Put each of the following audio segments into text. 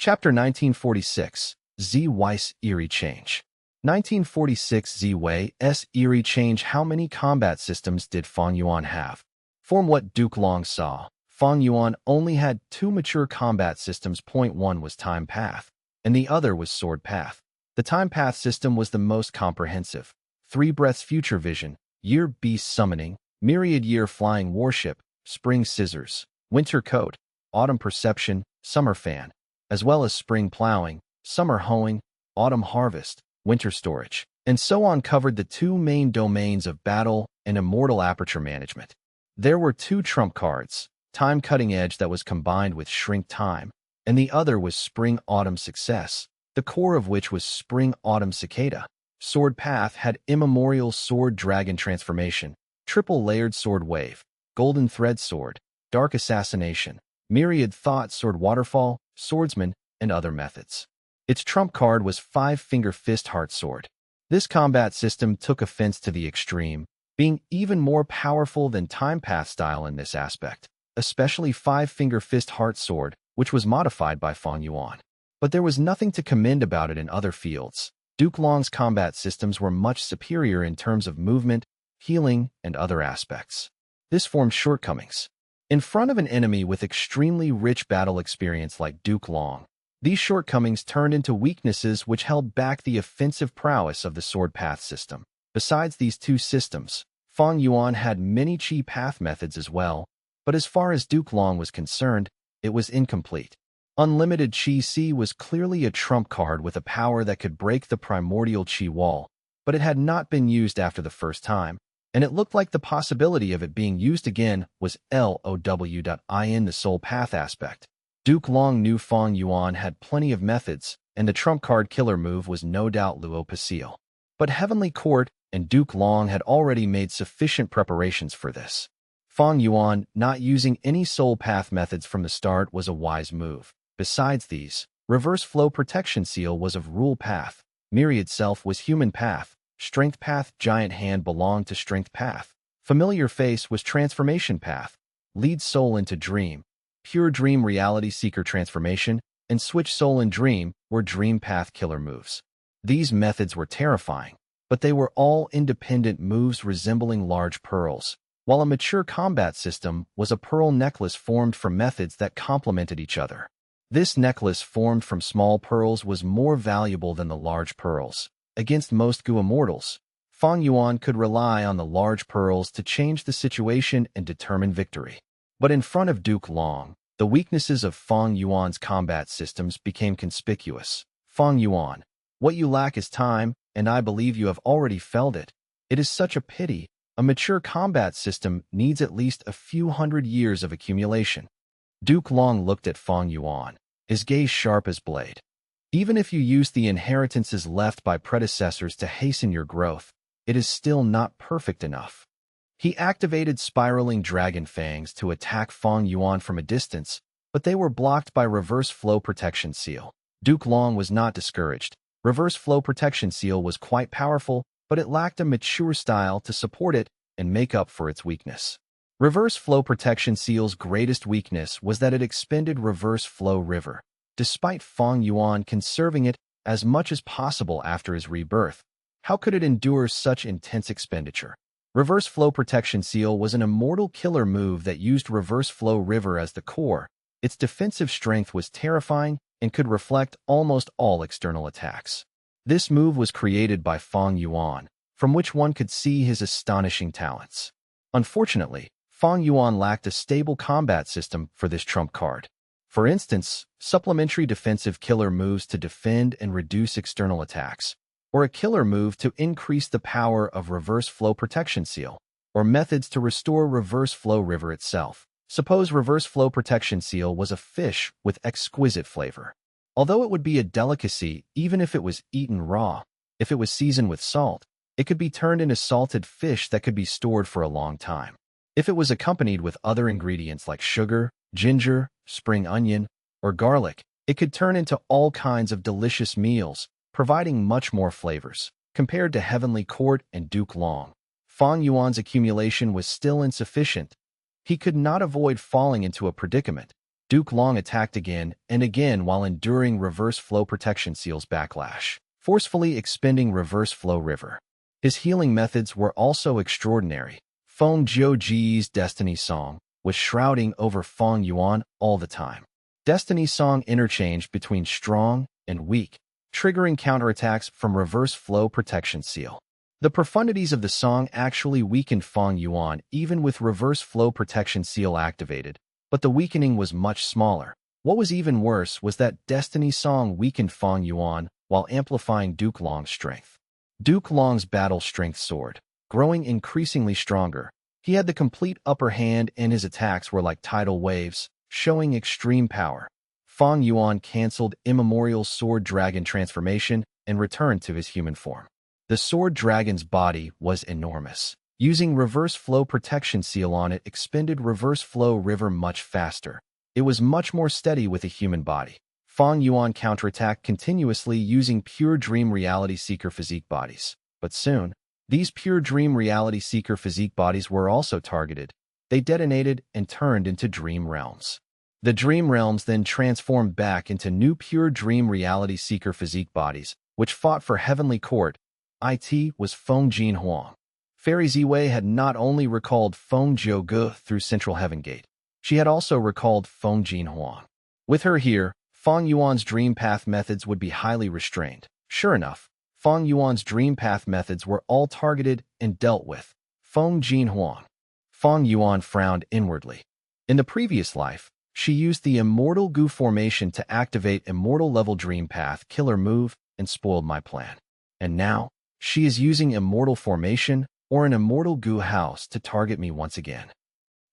Chapter 1946, Z Weiss Eerie Change. 1946 Z Weiss Eerie Change. How many combat systems did Fang Yuan have? From what Duke Long saw, Fang Yuan only had two mature combat systems. One was Time Path, and the other was Sword Path. The Time Path system was the most comprehensive. 3 breaths future vision, year beast summoning, myriad year flying warship, spring scissors, winter coat, autumn perception, summer fan, as well as spring plowing, summer hoeing, autumn harvest, winter storage, and so on. Covered the two main domains of battle and immortal aperture management. There were 2 trump cards, time cutting edge that was combined with shrink time, and the other was spring autumn success, the core of which was spring autumn cicada. Sword Path had immemorial sword dragon transformation, triple layered sword wave, golden thread sword, dark assassination, myriad thought sword waterfall, swordsman, and other methods. Its trump card was 5-finger fist heart sword. This combat system took offense to the extreme, being even more powerful than Time Path style in this aspect, especially 5-finger fist heart sword, which was modified by Fang Yuan. But there was nothing to commend about it in other fields. Duke Long's combat systems were much superior in terms of movement, healing, and other aspects. This formed shortcomings. In front of an enemy with extremely rich battle experience like Duke Long, these shortcomings turned into weaknesses which held back the offensive prowess of the Sword Path system. Besides these 2 systems, Fang Yuan had many Chi Path methods as well, but as far as Duke Long was concerned, it was incomplete. Unlimited Chi C was clearly a trump card with a power that could break the primordial Chi wall, but it had not been used after the first time, and it looked like the possibility of it being used again was LOW.in the Soul Path aspect. Duke Long knew Fang Yuan had plenty of methods, and the trump card killer move was no doubt Luo Pasil. But Heavenly Court and Duke Long had already made sufficient preparations for this. Fang Yuan not using any Soul Path methods from the start was a wise move. Besides these, Reverse Flow Protection Seal was of Rule Path, Myriad Self was Human Path, Strength Path Giant Hand belonged to Strength Path, Familiar Face was Transformation Path, Lead Soul into Dream, Pure Dream Reality Seeker Transformation, and Switch Soul and Dream were Dream Path killer moves. These methods were terrifying, but they were all independent moves resembling large pearls, while a mature combat system was a pearl necklace formed from methods that complemented each other. This necklace formed from small pearls was more valuable than the large pearls. Against most Gu immortals, Fang Yuan could rely on the large pearls to change the situation and determine victory. But in front of Duke Long, the weaknesses of Fang Yuan's combat systems became conspicuous. Fang Yuan, what you lack is time, and I believe you have already felt it. It is such a pity. A mature combat system needs at least a few hundred years of accumulation. Duke Long looked at Fang Yuan, his gaze sharp as blade. Even if you use the inheritances left by predecessors to hasten your growth, it is still not perfect enough. He activated spiraling dragon fangs to attack Fang Yuan from a distance, but they were blocked by Reverse Flow Protection Seal. Duke Long was not discouraged. Reverse Flow Protection Seal was quite powerful, but it lacked a mature style to support it and make up for its weakness. Reverse Flow Protection Seal's greatest weakness was that it expended Reverse Flow River, despite Fang Yuan conserving it as much as possible after his rebirth. How could it endure such intense expenditure? Reverse Flow Protection Seal was an immortal killer move that used Reverse Flow River as the core. Its defensive strength was terrifying and could reflect almost all external attacks. This move was created by Fang Yuan, from which one could see his astonishing talents. Unfortunately, Fang Yuan lacked a stable combat system for this trump card. For instance, supplementary defensive killer moves to defend and reduce external attacks, or a killer move to increase the power of Reverse Flow Protection Seal, or methods to restore Reverse Flow River itself. Suppose Reverse Flow Protection Seal was a fish with exquisite flavor. Although it would be a delicacy even if it was eaten raw, if it was seasoned with salt, it could be turned into salted fish that could be stored for a long time. If it was accompanied with other ingredients like sugar, ginger, spring onion, or garlic, it could turn into all kinds of delicious meals, providing much more flavors. Compared to Heavenly Court and Duke Long, Fang Yuan's accumulation was still insufficient. He could not avoid falling into a predicament. Duke Long attacked again and again while enduring reverse flow protection seal's backlash, forcefully expending reverse flow river. His healing methods were also extraordinary. Feng Jiuji's Destiny Song was shrouding over Fang Yuan all the time. Destiny Song interchanged between strong and weak, triggering counterattacks from reverse flow protection seal. The profundities of the song actually weakened Fang Yuan even with reverse flow protection seal activated, but the weakening was much smaller. What was even worse was that Destiny Song weakened Fang Yuan while amplifying Duke Long's strength. Duke Long's battle strength soared, growing increasingly stronger. He had the complete upper hand and his attacks were like tidal waves, showing extreme power. Fang Yuan canceled immemorial sword dragon transformation and returned to his human form. The sword dragon's body was enormous. Using reverse flow protection seal on it expended reverse flow river much faster. It was much more steady with a human body. Fang Yuan counterattacked continuously using pure dream reality seeker physique bodies. But soon, these pure dream reality seeker physique bodies were also targeted. They detonated and turned into dream realms. The dream realms then transformed back into new pure dream reality seeker physique bodies, which fought for heavenly court. It was Feng Jin Huang. Fairy Ziwei had not only recalled Feng Jiuge through Central Heaven Gate, she had also recalled Feng Jin Huang. With her here, Fang Yuan's dream path methods would be highly restrained. Sure enough, Fang Yuan's dream path methods were all targeted and dealt with. Feng Jin Huang. Fang Yuan frowned inwardly. In the previous life, she used the Immortal Gu formation to activate Immortal-level dream path killer move and spoiled my plan. And now, she is using Immortal formation or an Immortal Gu house to target me once again.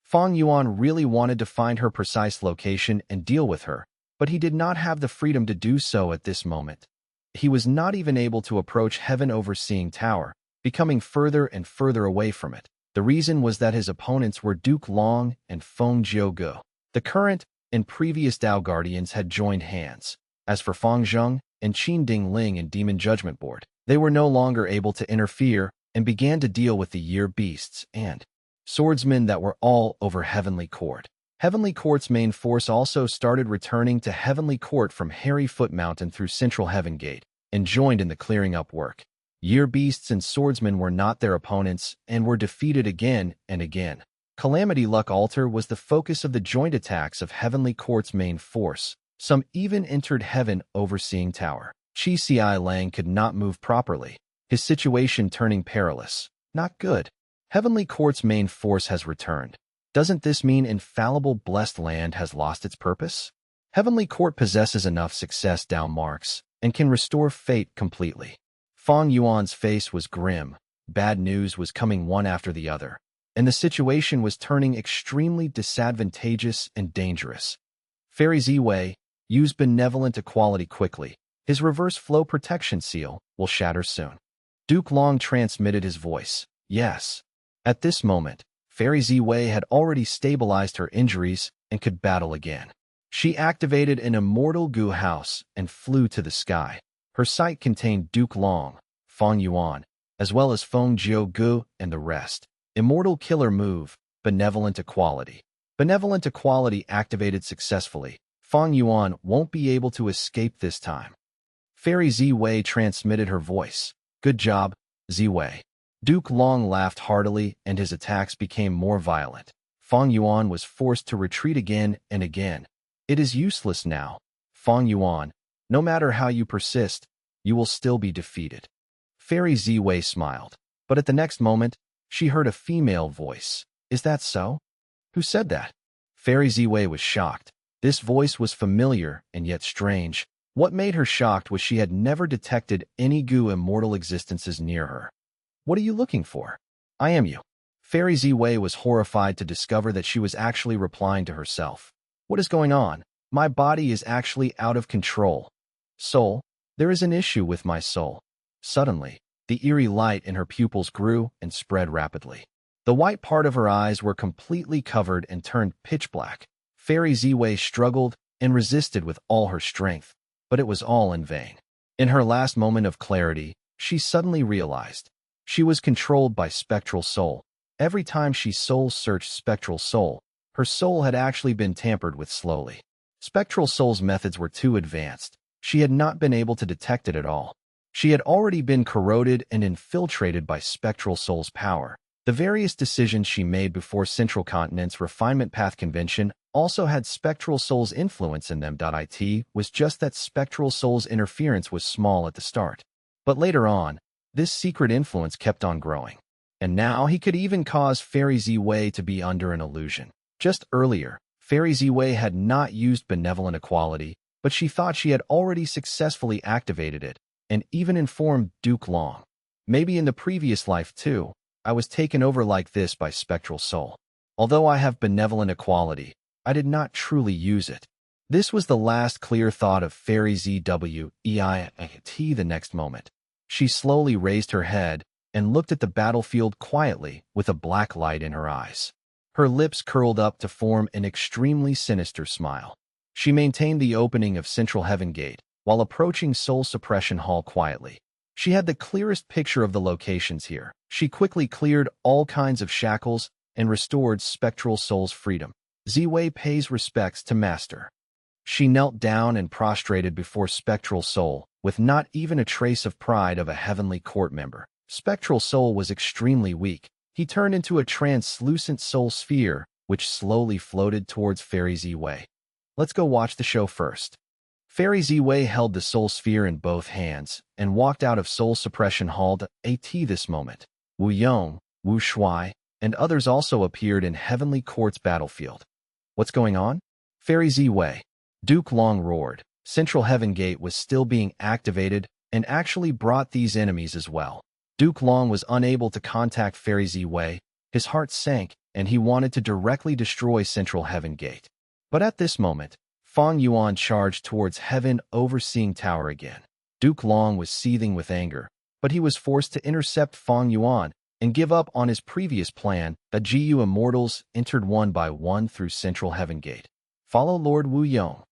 Fang Yuan really wanted to find her precise location and deal with her, but he did not have the freedom to do so at this moment. He was not even able to approach Heaven Overseeing Tower, becoming further and further away from it. The reason was that his opponents were Duke Long and Feng Jiuge. The current and previous Dao Guardians had joined hands. As for Fang Zheng and Qin Ding Ling and Demon Judgment Board, they were no longer able to interfere and began to deal with the year beasts and swordsmen that were all over Heavenly Court. Heavenly Court's main force also started returning to Heavenly Court from Hairy Foot Mountain through Central Heaven Gate and joined in the clearing up work. Year beasts and swordsmen were not their opponents and were defeated again and again. Calamity Luck Altar was the focus of the joint attacks of Heavenly Court's main force. Some even entered Heaven Overseeing Tower. Qi Ci Lang could not move properly, his situation turning perilous. Not good. Heavenly Court's main force has returned. Doesn't this mean infallible blessed land has lost its purpose? Heavenly Court possesses enough success Dao marks and can restore fate completely. Fang Yuan's face was grim. Bad news was coming one after the other, and the situation was turning extremely disadvantageous and dangerous. Fairy Ziwei, use benevolent equality quickly. His reverse flow protection seal will shatter soon. Duke Long transmitted his voice. Yes. At this moment, Fairy Ziwei had already stabilized her injuries and could battle again. She activated an Immortal Gu house and flew to the sky. Her sight contained Duke Long, Fang Yuan, as well as Feng Jiuge and the rest. Immortal Killer Move, Benevolent Equality. Benevolent Equality activated successfully. Fang Yuan won't be able to escape this time. Fairy Ziwei transmitted her voice. Good job, Ziwei. Duke Long laughed heartily and his attacks became more violent. Fang Yuan was forced to retreat again and again. It is useless now. Fang Yuan, no matter how you persist, you will still be defeated. Fairy Ziwei smiled, but at the next moment, she heard a female voice. Is that so? Who said that? Fairy Ziwei was shocked. This voice was familiar and yet strange. What made her shocked was she had never detected any Gu immortal existences near her. What are you looking for? I am you. Fairy Ziwei was horrified to discover that she was actually replying to herself. What is going on? My body is actually out of control. Soul, there is an issue with my soul. Suddenly, the eerie light in her pupils grew and spread rapidly. The white part of her eyes were completely covered and turned pitch black. Fairy Ziwei struggled and resisted with all her strength, but it was all in vain. In her last moment of clarity, she suddenly realized she was controlled by Spectral Soul. Every time she soul-searched Spectral Soul, Her soul had actually been tampered with slowly. Spectral Soul's methods were too advanced. She had not been able to detect it at all. She had already been corroded and infiltrated by Spectral Soul's power. The various decisions she made before Central Continent's refinement path convention also had Spectral Soul's influence in them. It was just that Spectral Soul's interference was small at the start. But later on, this secret influence kept on growing. And now he could even cause Fairy Ziwei to be under an illusion. Just earlier, Fairy Ziwei had not used benevolent equality, but she thought she had already successfully activated it, and even informed Duke Long. Maybe in the previous life too, I was taken over like this by Spectral Soul. Although I have benevolent equality, I did not truly use it. This was the last clear thought of Fairy Zwiei. The next moment, she slowly raised her head and looked at the battlefield quietly with a black light in her eyes. Her lips curled up to form an extremely sinister smile. She maintained the opening of Central Heaven Gate while approaching Soul Suppression Hall quietly. She had the clearest picture of the locations here. She quickly cleared all kinds of shackles and restored Spectral Soul's freedom. Ziwei pays respects to Master. She knelt down and prostrated before Spectral Soul, with not even a trace of pride of a Heavenly Court member. Spectral Soul was extremely weak. He turned into a translucent soul sphere, which slowly floated towards Fairy Ziwei. Let's go watch the show first. Fairy Ziwei held the soul sphere in both hands and walked out of Soul Suppression Hall. This moment, Wu Yong, Wu Shuai, and others also appeared in Heavenly Court's battlefield. What's going on? Fairy Ziwei. Duke Long roared. Central Heaven Gate was still being activated and actually brought these enemies as well. Duke Long was unable to contact Fairy Ziwei. His heart sank, and he wanted to directly destroy Central Heaven Gate. But at this moment, Fang Yuan charged towards Heaven Overseeing Tower again. Duke Long was seething with anger, but he was forced to intercept Fang Yuan and give up on his previous plan that GU Immortals entered one by one through Central Heaven Gate. Follow Lord Wu Yong.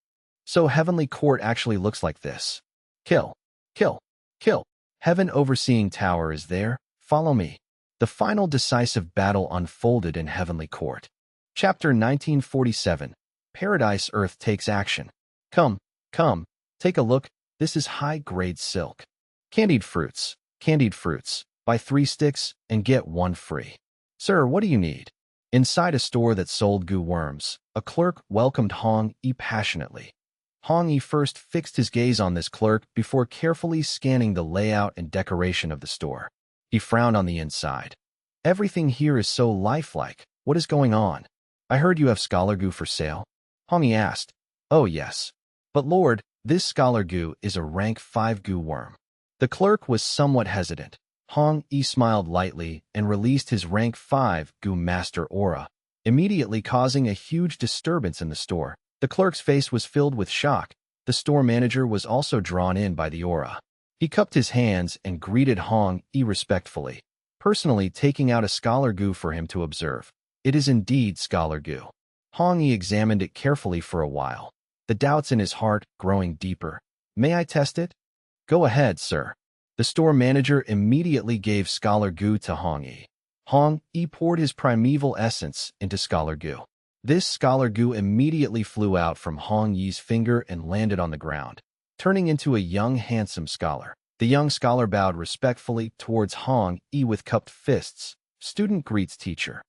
So Heavenly Court actually looks like this. Kill. Kill. Kill. Heaven Overseeing Tower is there. Follow me. The final decisive battle unfolded in Heavenly Court. Chapter 1947. Paradise Earth takes action. Come, take a look. This is high-grade silk. Candied fruits. Buy 3 sticks and get 1 free. Sir, what do you need? Inside a store that sold goo worms, a clerk welcomed Hong Yi passionately. Hong Yi first fixed his gaze on this clerk before carefully scanning the layout and decoration of the store. He frowned on the inside. Everything here is so lifelike. What is going on? I heard you have scholar goo for sale. Hong Yi asked. Oh yes. But Lord, this scholar goo is a rank 5 goo worm. The clerk was somewhat hesitant. Hong Yi smiled lightly and released his rank 5 goo master aura, immediately causing a huge disturbance in the store. The clerk's face was filled with shock. The store manager was also drawn in by the aura. He cupped his hands and greeted Hong Yi respectfully, personally taking out a scholar goo for him to observe. It is indeed scholar goo. Hong Yi examined it carefully for a while, the doubts in his heart growing deeper. May I test it? Go ahead, sir. The store manager immediately gave scholar goo to Hong Yi. Hong Yi poured his primeval essence into scholar goo. This scholar goo immediately flew out from Hong Yi's finger and landed on the ground, turning into a young, handsome scholar. The young scholar bowed respectfully towards Hong Yi with cupped fists. Student greets teacher.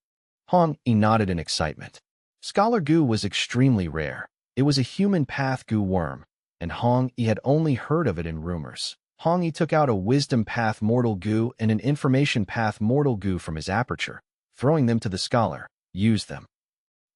Hong Yi nodded in excitement. Scholar goo was extremely rare. It was a human path goo worm, and Hong Yi had only heard of it in rumors. Hong Yi took out a wisdom path mortal goo and an information path mortal goo from his aperture, throwing them to the scholar. Use them.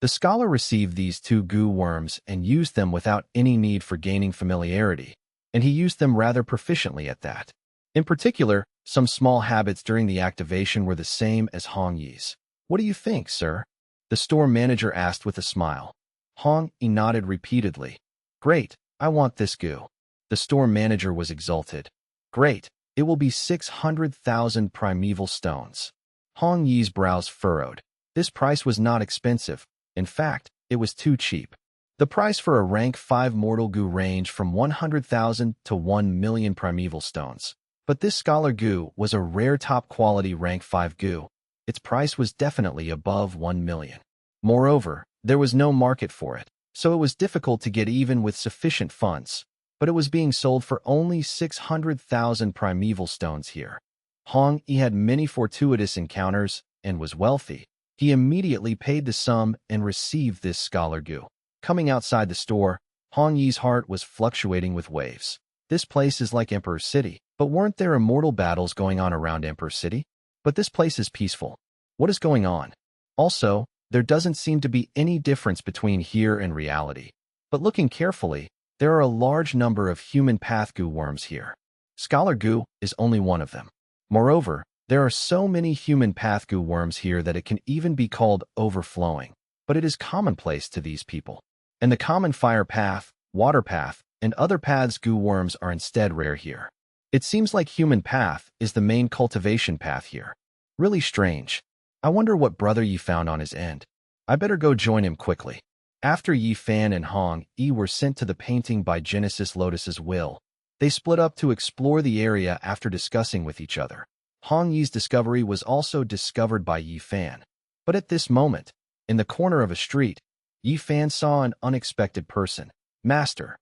The scholar received these 2 goo worms and used them without any need for gaining familiarity, and he used them rather proficiently at that. In particular, some small habits during the activation were the same as Hong Yi's. What do you think, sir? The store manager asked with a smile. Hong Yi nodded repeatedly. Great, I want this goo. The store manager was exulted. Great, it will be 600,000 primeval stones. Hong Yi's brows furrowed. This price was not expensive. In fact, it was too cheap. The price for a rank 5 mortal goo ranged from 100,000 to 1 million primeval stones. But this scholar goo was a rare top-quality rank 5 goo. Its price was definitely above 1 million. Moreover, There was no market for it, so it was difficult to get even with sufficient funds, but it was being sold for only 600,000 primeval stones here. Hong Yi had many fortuitous encounters and was wealthy. He immediately paid the sum and received this scholar goo. Coming outside the store, Hong Yi's heart was fluctuating with waves. This place is like Emperor City, but weren't there immortal battles going on around Emperor City? But this place is peaceful. What is going on? Also, there doesn't seem to be any difference between here and reality. But looking carefully, there are a large number of human path goo worms here. Scholar goo is only one of them. Moreover, there are so many human path goo worms here that it can even be called overflowing, but it is commonplace to these people. And the common fire path, water path, and other paths goo worms are instead rare here. It seems like human path is the main cultivation path here. Really strange. I wonder what brother Yi found on his end. I better go join him quickly. After Yi Fan and Hong Yi were sent to the painting by Genesis Lotus's will, they split up to explore the area after discussing with each other. Hong Yi's discovery was also discovered by Yi Fan. But at this moment, in the corner of a street, Yi Fan saw an unexpected person. Master.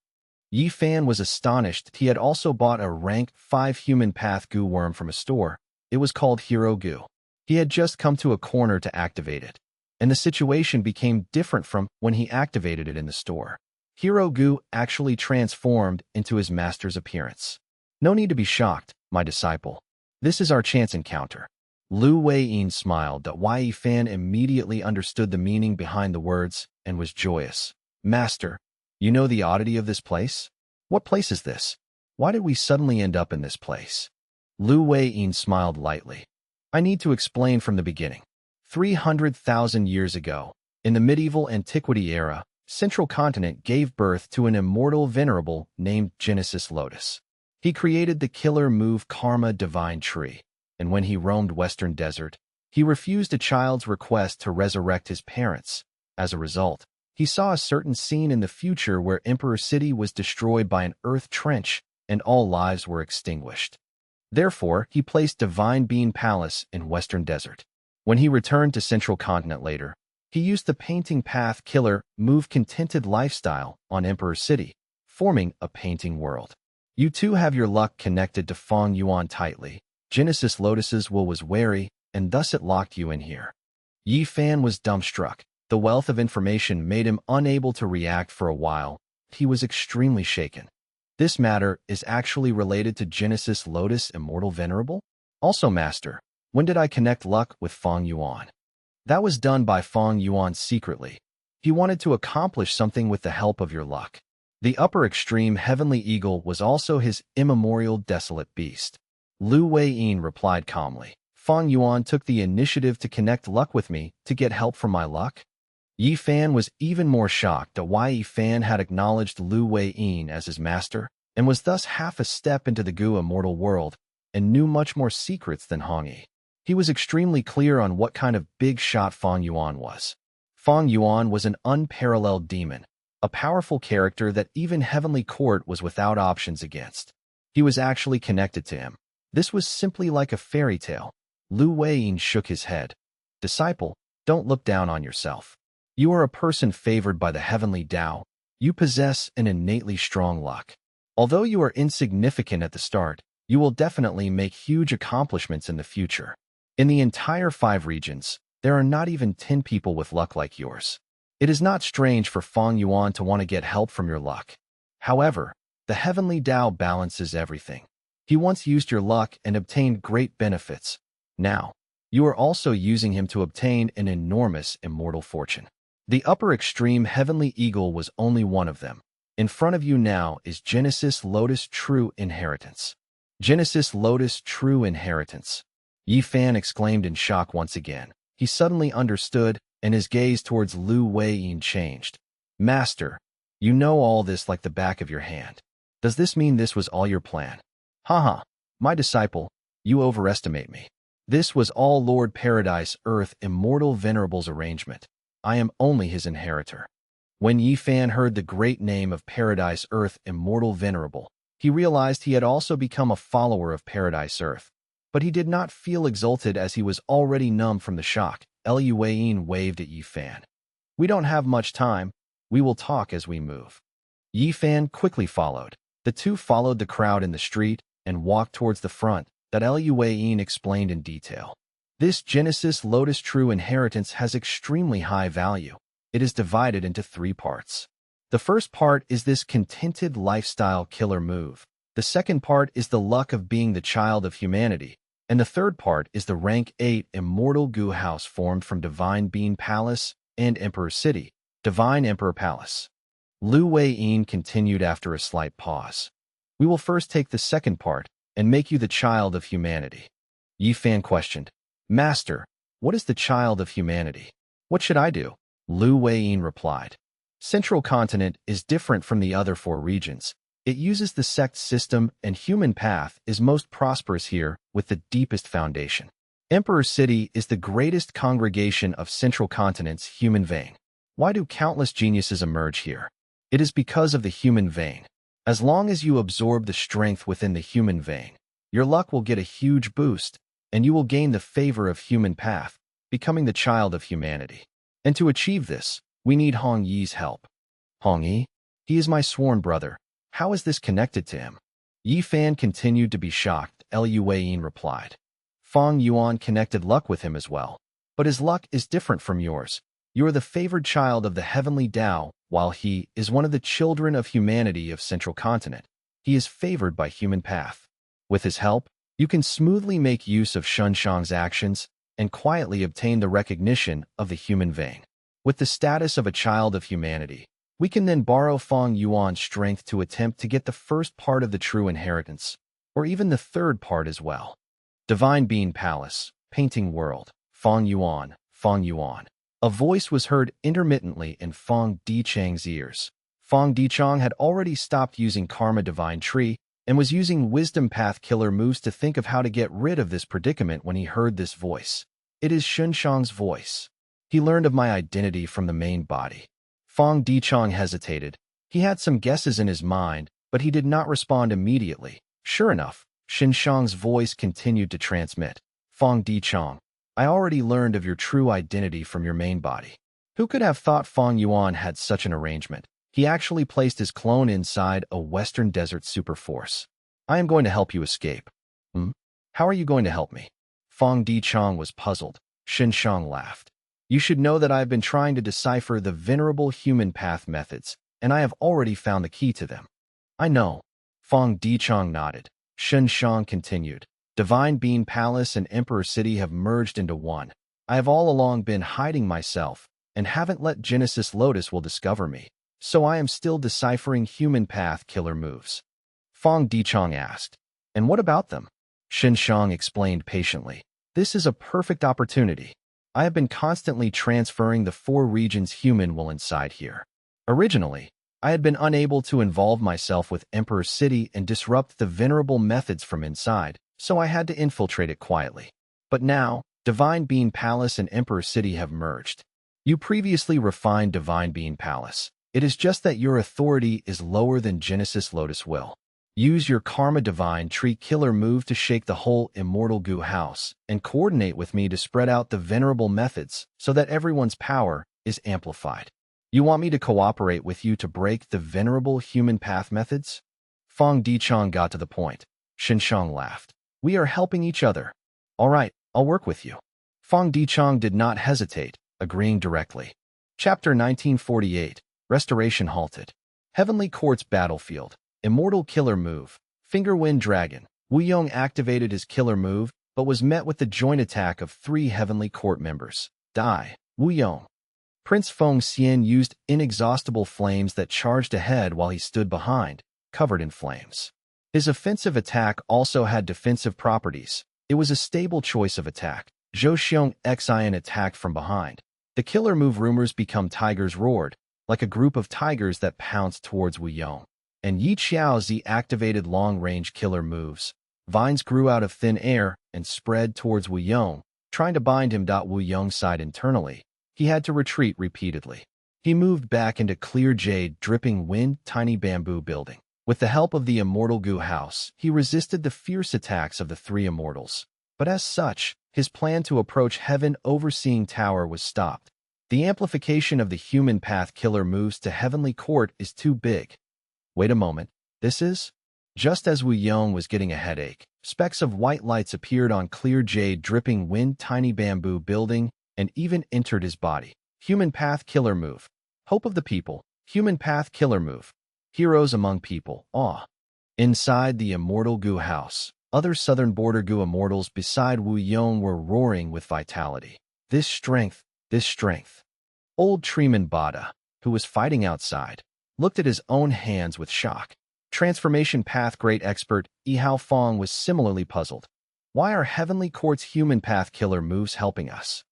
Yi Fan was astonished. He had also bought a rank 5 human path goo worm from a store. It was called Hero Goo. He had just come to a corner to activate it, and the situation became different from when he activated it in the store. Hero Goo actually transformed into his master's appearance. No need to be shocked, my disciple. This is our chance encounter. Lu Wei-yin smiled. Yi Fan immediately understood the meaning behind the words and was joyous. Master, you know the oddity of this place? What place is this? Why did we suddenly end up in this place? Lu Wei-yin smiled lightly. I need to explain from the beginning. 300,000 years ago, in the medieval antiquity era, Central Continent gave birth to an immortal venerable named Genesis Lotus. He created the killer move Karma Divine Tree, and when he roamed Western Desert, he refused a child's request to resurrect his parents. As a result, he saw a certain scene in the future where Emperor City was destroyed by an earth trench and all lives were extinguished. Therefore, he placed Divine Bean Palace in Western Desert. When he returned to Central Continent later, he used the painting path killer move contented lifestyle on Emperor City, forming a painting world. You too have your luck connected to Fang Yuan tightly. Genesis Lotus's will was wary, and thus it locked you in here. Yi Fan was dumbstruck. The wealth of information made him unable to react for a while. He was extremely shaken. This matter is actually related to Genesis Lotus Immortal Venerable? Also, Master, when did I connect luck with Fang Yuan? That was done by Fang Yuan secretly. He wanted to accomplish something with the help of your luck. The upper extreme heavenly eagle was also his immemorial desolate beast. Lu Wei-yin replied calmly. Fang Yuan took the initiative to connect luck with me to get help from my luck? Yi Fan was even more shocked that Yi Fan had acknowledged Lu Wei-yin as his master, and was thus half a step into the Gu immortal world, and knew much more secrets than Hong Yi. He was extremely clear on what kind of big shot Fang Yuan was. Fang Yuan was an unparalleled demon, a powerful character that even Heavenly Court was without options against. He was actually connected to him. This was simply like a fairy tale. Lu Wei-yin shook his head. Disciple, don't look down on yourself. You are a person favored by the heavenly Tao. You possess an innately strong luck. Although you are insignificant at the start, you will definitely make huge accomplishments in the future. In the entire 5 regions, there are not even 10 people with luck like yours. It is not strange for Fang Yuan to want to get help from your luck. However, the heavenly Tao balances everything. He once used your luck and obtained great benefits. Now, you are also using him to obtain an enormous immortal fortune. The upper extreme heavenly eagle was only one of them. In front of you now is Genesis Lotus True Inheritance. Genesis Lotus True Inheritance. Yi Fan exclaimed in shock once again. He suddenly understood, and his gaze towards Lu Wei-yin changed. Master, you know all this like the back of your hand. Does this mean this was all your plan? Haha, my disciple, you overestimate me. This was all Lord Paradise Earth Immortal Venerable's arrangement. I am only his inheritor. When Yi Fan heard the great name of Paradise Earth Immortal Venerable, he realized he had also become a follower of Paradise Earth. But he did not feel exalted as he was already numb from the shock. Lu Wei-yin waved at Yi Fan. We don't have much time. We will talk as we move. Yi Fan quickly followed. The two followed the crowd in the street and walked towards the front that Luan explained in detail. This Genesis Lotus true inheritance has extremely high value. It is divided into 3 parts. The first part is this contented lifestyle killer move. The second part is the luck of being the child of humanity. And the third part is the rank 8 immortal goo house formed from Divine Being Palace and Emperor City, Divine Emperor Palace. Lu Wei-yin continued after a slight pause. We will first take the second part and make you the child of humanity. Yi Fan questioned, Master, what is the child of humanity? What should I do? Lu Wei-yin replied. Central Continent is different from the other 4 regions. It uses the sect system, and human path is most prosperous here with the deepest foundation. Emperor City is the greatest congregation of Central Continent's human vein. Why do countless geniuses emerge here? It is because of the human vein. As long as you absorb the strength within the human vein, your luck will get a huge boost, and you will gain the favor of human path, becoming the child of humanity. And to achieve this, we need Hong Yi's help. Hong Yi? He is my sworn brother. How is this connected to him? Yi Fan continued to be shocked. Luan replied. Fang Yuan connected luck with him as well. But his luck is different from yours. You are the favored child of the heavenly Tao, while he is one of the children of humanity of Central Continent. He is favored by human path. With his help, you can smoothly make use of Shunshang's actions and quietly obtain the recognition of the human vein. With the status of a child of humanity, we can then borrow Fang Yuan's strength to attempt to get the first part of the true inheritance, or even the third part as well. Divine Being Palace, Painting World, Fang Yuan, Fang Yuan. A voice was heard intermittently in Fang Dichang's ears. Fang Dichang had already stopped using Karma Divine Tree and was using Wisdom Path Killer moves to think of how to get rid of this predicament when he heard this voice. It is Shunshang's voice. He learned of my identity from the main body. Fang Dichang hesitated. He had some guesses in his mind, but he did not respond immediately. Sure enough, Shunshang's voice continued to transmit. Fang Dichang, I already learned of your true identity from your main body. Who could have thought Fang Yuan had such an arrangement? He actually placed his clone inside a Western Desert superforce. I am going to help you escape. How are you going to help me? Fang Dichang was puzzled. Shunshang laughed. You should know that I have been trying to decipher the venerable human path methods, and I have already found the key to them. I know. Fang Dichang nodded. Shunshang continued. Divine Being Palace and Emperor City have merged into one. I have all along been hiding myself, and haven't let Genesis Lotus will discover me. So I am still deciphering human path killer moves. Fang Dichang asked. And what about them? Shunshang explained patiently. This is a perfect opportunity. I have been constantly transferring the 4 regions human will inside here. Originally, I had been unable to involve myself with Emperor City and disrupt the venerable methods from inside, so I had to infiltrate it quietly. But now, Divine Being Palace and Emperor City have merged. You previously refined Divine Being Palace. It is just that your authority is lower than Genesis Lotus will. Use your Karma Divine Tree Killer move to shake the whole Immortal Goo House and coordinate with me to spread out the venerable methods so that everyone's power is amplified. You want me to cooperate with you to break the venerable human path methods? Fang Dichang got to the point. Shunshang laughed. We are helping each other. All right, I'll work with you. Fang Dichang did not hesitate, agreeing directly. Chapter 1948, Restoration Halted. Heavenly Court's Battlefield. Immortal Killer Move. Finger Wind Dragon. Wu Yong activated his killer move, but was met with the joint attack of 3 Heavenly Court members. Die. Wu Yong. Prince Feng Xian used inexhaustible flames that charged ahead while he stood behind, covered in flames. His offensive attack also had defensive properties. It was a stable choice of attack. Zhou Xiong Xian attacked from behind. The killer move rumors become tigers roared, like a group of tigers that pounced towards Wu Yong. And Yi Xiaozi activated long-range killer moves. Vines grew out of thin air and spread towards Wu Yong, trying to bind him. Wu Yong's side internally. He had to retreat repeatedly. He moved back into clear jade dripping wind tiny bamboo building. With the help of the Immortal Goo House, he resisted the fierce attacks of the 3 immortals. But as such, his plan to approach Heaven Overseeing Tower was stopped. The amplification of the human path killer moves to heavenly court is too big. Wait a moment, this is? Just as Wu Yong was getting a headache, specks of white lights appeared on clear jade dripping wind tiny bamboo building and even entered his body. Human path killer move. Hope of the people. Human path killer move. Heroes among people. Awe. Inside the immortal Gu house, other southern border Gu immortals beside Wu Yong were roaring with vitality. This strength, this strength. Old Treeman Bada, who was fighting outside, looked at his own hands with shock. Transformation path great expert Yihao Feng was similarly puzzled. Why are Heavenly Court's human path killer moves helping us?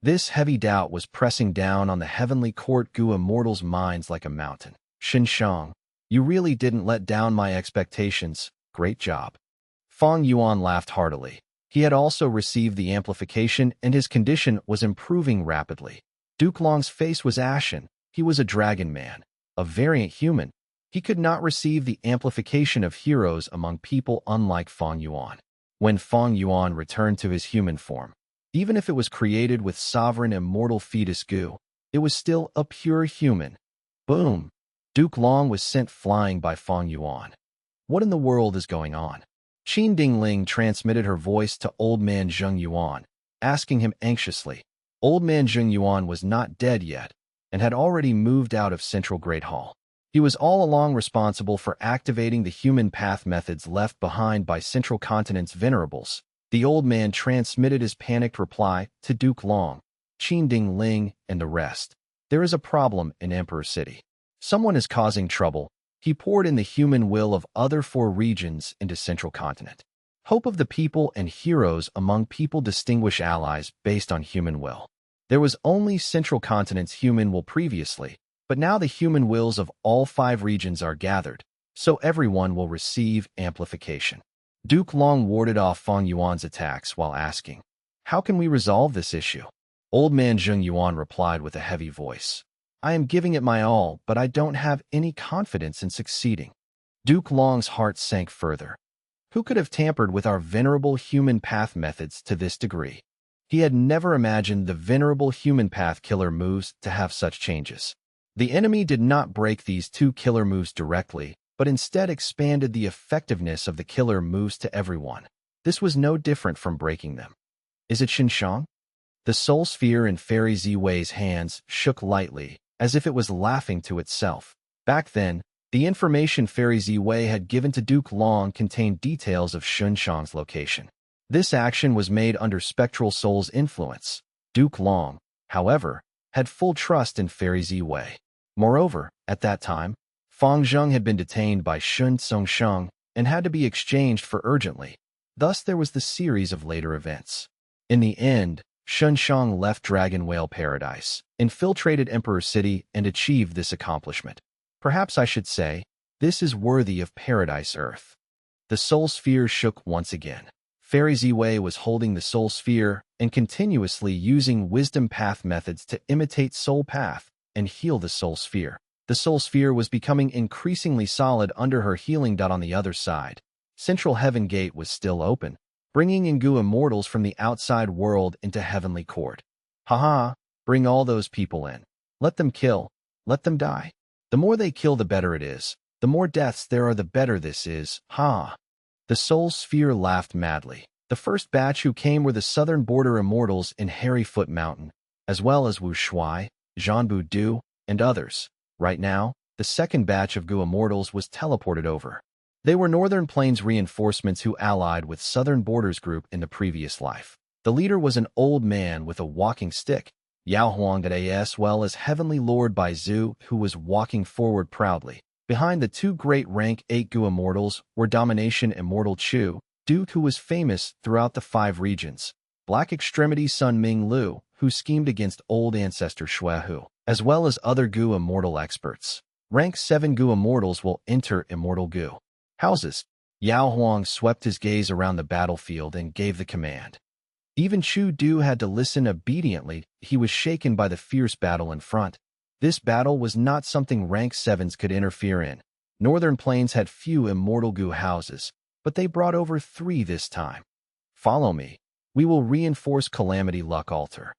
This heavy doubt was pressing down on the Heavenly Court Gu immortals' minds like a mountain. Xinshang, you really didn't let down my expectations. Great job. Fang Yuan laughed heartily. He had also received the amplification and his condition was improving rapidly. Duke Long's face was ashen. He was a dragon man, a variant human. He could not receive the amplification of heroes among people unlike Fang Yuan. When Fang Yuan returned to his human form, even if it was created with sovereign immortal fetus Gu, it was still a pure human. Boom! Duke Long was sent flying by Fang Yuan. What in the world is going on? Qin Dingling transmitted her voice to Old Man Zheng Yuan, asking him anxiously. Old Man Zheng Yuan was not dead yet, and had already moved out of Central Great Hall. He was all along responsible for activating the human path methods left behind by Central Continent's venerables. The old man transmitted his panicked reply to Duke Long, Qin Dingling, and the rest. There is a problem in Emperor City. Someone is causing trouble. He poured in the human will of other 4 regions into Central Continent. Hope of the people and heroes among people distinguish allies based on human will. There was only Central Continent's human will previously, but now the human wills of all 5 regions are gathered, so everyone will receive amplification. Duke Long warded off Fang Yuan's attacks while asking, "How can we resolve this issue?" Old Man Zheng Yuan replied with a heavy voice, "I am giving it my all, but I don't have any confidence in succeeding." Duke Long's heart sank further. Who could have tampered with our venerable human path methods to this degree? He had never imagined the venerable human path killer moves to have such changes. The enemy did not break these 2 killer moves directly, but instead expanded the effectiveness of the killer moves to everyone. This was no different from breaking them. Is it Xinshang? The soul sphere in Fairy Ziwei's hands shook lightly, as if it was laughing to itself. Back then, the information Fairy Ziwei had given to Duke Long contained details of Xinshang's location. This action was made under Spectral Soul's influence. Duke Long, however, had full trust in Fairy Ziwei. Moreover, at that time, Fang Zheng had been detained by Shun Tsongsheng and had to be exchanged for urgently. Thus there was the series of later events. In the end, Shun Shang left Dragon Whale Paradise, infiltrated Emperor City, and achieved this accomplishment. Perhaps I should say, this is worthy of Paradise Earth. The Soul Sphere shook once again. Fairy Ziwei was holding the Soul Sphere and continuously using Wisdom Path methods to imitate Soul Path and heal the Soul Sphere. The Soul Sphere was becoming increasingly solid under her healing dot on the other side. Central Heaven Gate was still open, bringing Ngu immortals from the outside world into Heavenly Court. Haha, bring all those people in. Let them kill. Let them die. The more they kill, the better it is. The more deaths there are, the better this is. Ha! The Soul Sphere laughed madly. The first batch who came were the southern border immortals in Harryfoot Mountain, as well as Wu Shuai, Zhanbu Du, and others. Right now, the second batch of Gu immortals was teleported over. They were Northern Plains reinforcements who allied with Southern Borders group in the previous life. The leader was an old man with a walking stick, Yao Huang as well as Heavenly Lord Bai Zhu, who was walking forward proudly. Behind the 2 great rank 8 Gu immortals were Domination Immortal Chu, Duke who was famous throughout the 5 regions, Black Extremity Sun Ming Lu, who schemed against old ancestor Xue Hu, as well as other Gu immortal experts. Rank 7 Gu immortals will enter Immortal Gu houses. Yao Huang swept his gaze around the battlefield and gave the command. Even Chu Du had to listen obediently. He was shaken by the fierce battle in front. This battle was not something rank 7s could interfere in. Northern Plains had few Immortal Gu houses, but they brought over 3 this time. Follow me. We will reinforce Calamity Luck Altar.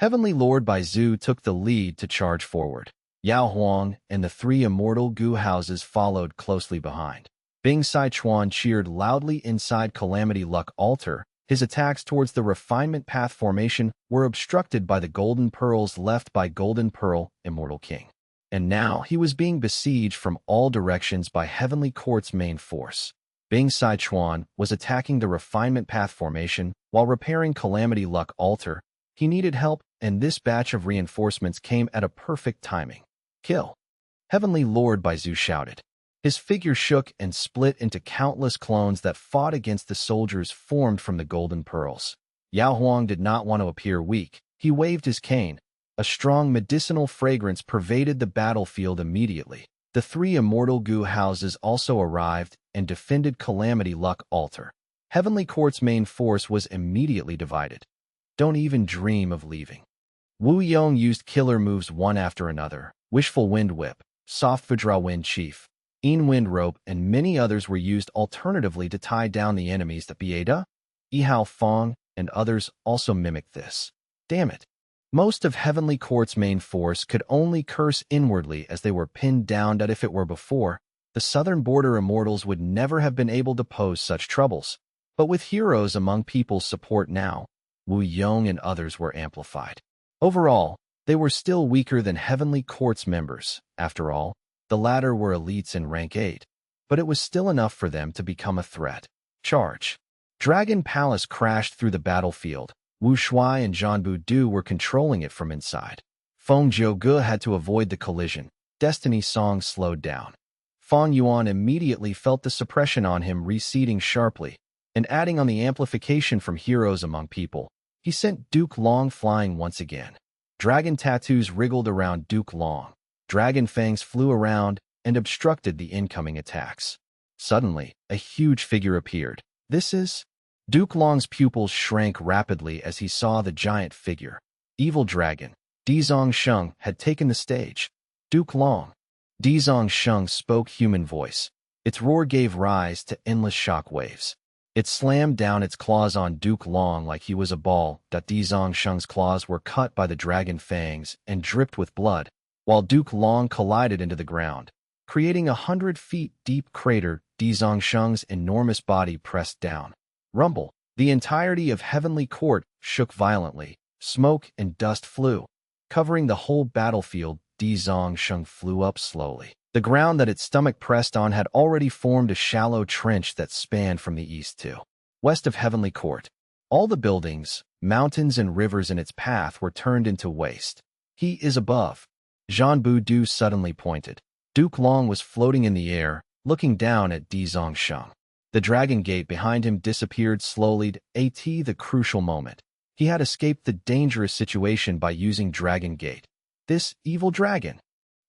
Heavenly Lord Baizu took the lead to charge forward. Yao Huang and the three immortal Gu houses followed closely behind. Bing Sichuan cheered loudly inside Calamity Luck Altar. His attacks towards the refinement path formation were obstructed by the golden pearls left by Golden Pearl, Immortal King. And now he was being besieged from all directions by Heavenly Court's main force. Bing Sichuan was attacking the refinement path formation while repairing Calamity Luck Altar. He needed help, and this batch of reinforcements came at a perfect timing. Kill! Heavenly Lord Baizu shouted. His figure shook and split into countless clones that fought against the soldiers formed from the golden pearls. Yao Huang did not want to appear weak. He waved his cane. A strong medicinal fragrance pervaded the battlefield immediately. The three immortal Gu houses also arrived and defended Calamity Luck Altar. Heavenly Court's main force was immediately divided. Don't even dream of leaving. Wu Yong used killer moves one after another. Wishful Wind Whip, Soft Vajra Wind Chief, Wind Rope, and many others were used alternatively to tie down the enemies. The Bieda, Yihao Feng, and others also mimicked this. Damn it. Most of Heavenly Court's main force could only curse inwardly as they were pinned down. That if it were before, the southern border immortals would never have been able to pose such troubles. But with heroes among people's support now, Wu Yong and others were amplified. Overall, they were still weaker than Heavenly Court's members. After all, the latter were elites in rank 8, but it was still enough for them to become a threat. Charge! Dragon Palace crashed through the battlefield. Wu Shuai and Zhanbu Du were controlling it from inside. Feng Jiuge had to avoid the collision. Destiny's song slowed down. Fang Yuan immediately felt the suppression on him receding sharply, and adding on the amplification from heroes among people, he sent Duke Long flying once again. Dragon tattoos wriggled around Duke Long. Dragon fangs flew around and obstructed the incoming attacks. Suddenly, a huge figure appeared. This is... Duke Long's pupils shrank rapidly as he saw the giant figure. Evil Dragon, Dizong Sheng, had taken the stage. Duke Long. Dizong Sheng spoke human voice. Its roar gave rise to endless shock waves. It slammed down its claws on Duke Long like he was a ball. Dizong Sheng's claws were cut by the dragon fangs and dripped with blood, while Duke Long collided into the ground, creating a 100-feet-deep crater. Dizong Sheng's enormous body pressed down. Rumble. The entirety of Heavenly Court shook violently. Smoke and dust flew, covering the whole battlefield. Dizong Sheng flew up slowly. The ground that its stomach pressed on had already formed a shallow trench that spanned from the east to west of Heavenly Court. All the buildings, mountains, and rivers in its path were turned into waste. He is above. Zhanbu Du suddenly pointed. Duke Long was floating in the air, looking down at Dizong Sheng. The dragon gate behind him disappeared slowly. At the crucial moment, he had escaped the dangerous situation by using Dragon Gate. This evil dragon.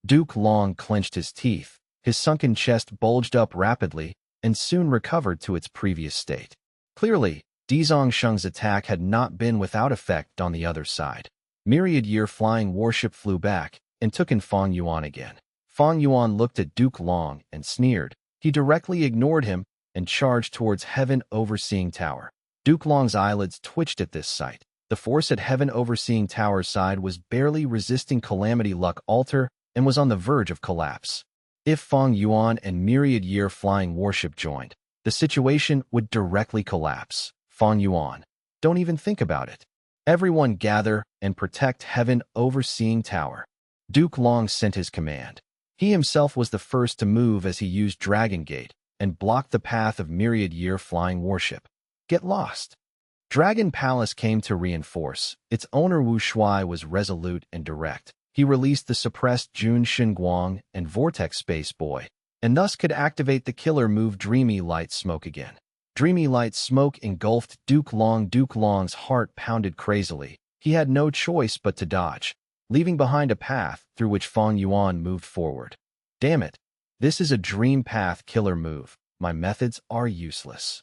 Duke Long clenched his teeth. His sunken chest bulged up rapidly and soon recovered to its previous state. Clearly, Dizong Sheng's attack had not been without effect on the other side. Myriad Year Flying Warship flew back and took in Fang Yuan again. Fang Yuan looked at Duke Long and sneered. He directly ignored him and charged towards Heaven Overseeing Tower. Duke Long's eyelids twitched at this sight. The force at Heaven Overseeing Tower's side was barely resisting Calamity Luck Altar and was on the verge of collapse. If Fang Yuan and Myriad Year Flying Warship joined, the situation would directly collapse. Fang Yuan, don't even think about it. Everyone gather and protect Heaven Overseeing Tower. Duke Long sent his command. He himself was the first to move as he used Dragon Gate and blocked the path of Myriad Year Flying Warship. Get lost. Dragon Palace came to reinforce. Its owner Wu Shuai was resolute and direct. He released the suppressed Jun Xinguang and Vortex Space Boy, and thus could activate the killer move Dreamy Light Smoke again. Dreamy Light Smoke engulfed Duke Long. Duke Long's heart pounded crazily. He had no choice but to dodge, leaving behind a path through which Fang Yuan moved forward. Damn it. This is a dream path killer move. My methods are useless.